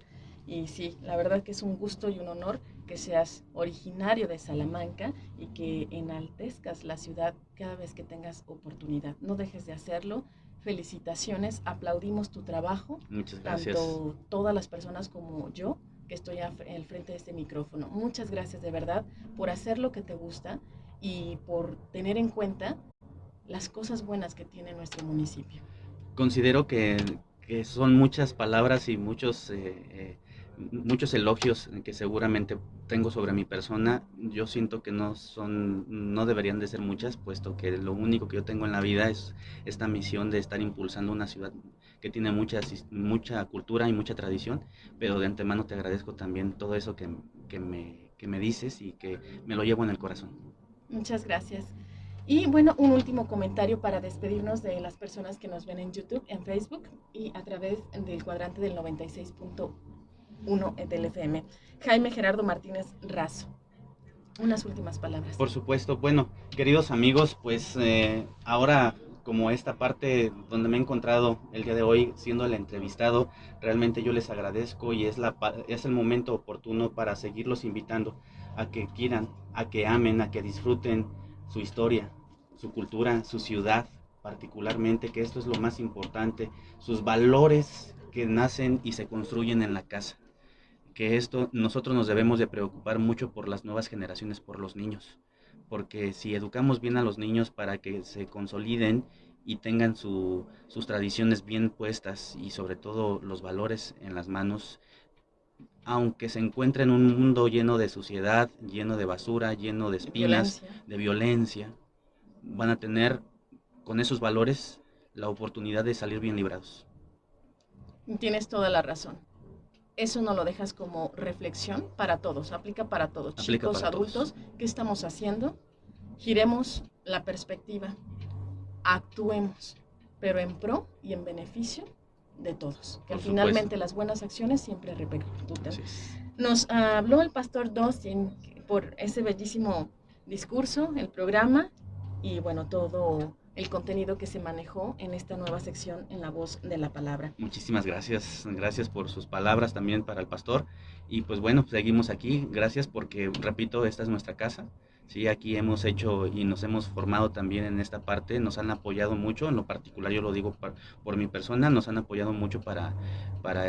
y sí, la verdad que es un gusto y un honor que seas originario de Salamanca y que enaltezcas la ciudad cada vez que tengas oportunidad. No dejes de hacerlo. Felicitaciones, aplaudimos tu trabajo, Muchas gracias. tanto todas las personas como yo que estoy al frente de este micrófono. Muchas gracias de verdad por hacer lo que te gusta y por tener en cuenta las cosas buenas que tiene nuestro municipio. Considero que son muchas palabras y muchos elogios que seguramente tengo sobre mi persona. Yo siento que no deberían de ser muchas, puesto que lo único que yo tengo en la vida es esta misión de estar impulsando una ciudad que tiene mucha cultura y mucha tradición, pero de antemano te agradezco también todo eso que me dices y que me lo llevo en el corazón. Muchas gracias. Y bueno, un último comentario para despedirnos de las personas que nos ven en YouTube, en Facebook y a través del cuadrante del 96.1 del FM. Jaime Gerardo Martínez Razo. Unas últimas palabras. Por supuesto, bueno, queridos amigos, pues ahora como esta parte donde me he encontrado el día de hoy siendo el entrevistado, realmente yo les agradezco y es el momento oportuno para seguirlos invitando a que quieran, a que amen, a que disfruten su historia, su cultura, su ciudad, particularmente, que esto es lo más importante, sus valores que nacen y se construyen en la casa, que esto nosotros nos debemos de preocupar mucho por las nuevas generaciones, por los niños, porque si educamos bien a los niños para que se consoliden y tengan sus tradiciones bien puestas y sobre todo los valores en las manos, aunque se encuentren en un mundo lleno de suciedad, lleno de basura, lleno de espinas, Violencia. de violencia, van a tener con esos valores la oportunidad de salir bien librados. Tienes toda la razón. Eso no lo dejas como reflexión para todos, aplica para todos, Aplica chicos, para todos. adultos. ¿Qué estamos haciendo? Giremos la perspectiva, actuemos, pero en pro y en beneficio de todos, que Por finalmente supuesto. las buenas acciones siempre repercuten. Así es. Nos habló el pastor Dustin por ese bellísimo discurso, el programa y bueno, todo el contenido que se manejó en esta nueva sección en La Voz de la Palabra. Muchísimas gracias, gracias por sus palabras también para el pastor. Y pues bueno, seguimos aquí, gracias porque, repito, esta es nuestra casa. Sí, aquí hemos hecho y nos hemos formado también en esta parte, nos han apoyado mucho, en lo particular yo lo digo por mi persona, nos han apoyado mucho para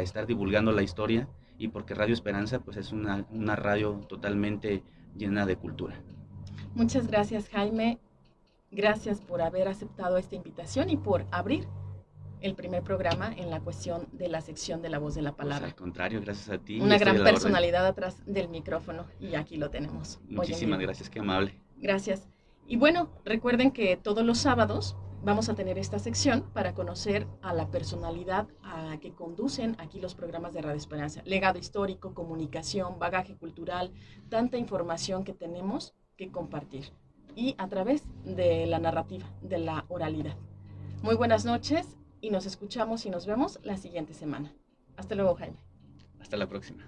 estar divulgando la historia y porque Radio Esperanza pues es una radio totalmente llena de cultura. Muchas gracias, Jaime. Gracias por haber aceptado esta invitación y por abrir el primer programa en la cuestión de la sección de La Voz de la Pues Palabra. al contrario, gracias a ti, Una estoy gran a la orden. personalidad atrás del micrófono y aquí lo tenemos. Muchísimas gracias, qué amable. Gracias. Y bueno, recuerden que todos los sábados vamos a tener esta sección para conocer a la personalidad a que conducen aquí los programas de Radio Esperanza. Legado histórico, comunicación, bagaje cultural, tanta información que tenemos que compartir. Y a través de la narrativa, de la oralidad. Muy buenas noches y nos escuchamos y nos vemos la siguiente semana. Hasta luego, Jaime. Hasta la próxima.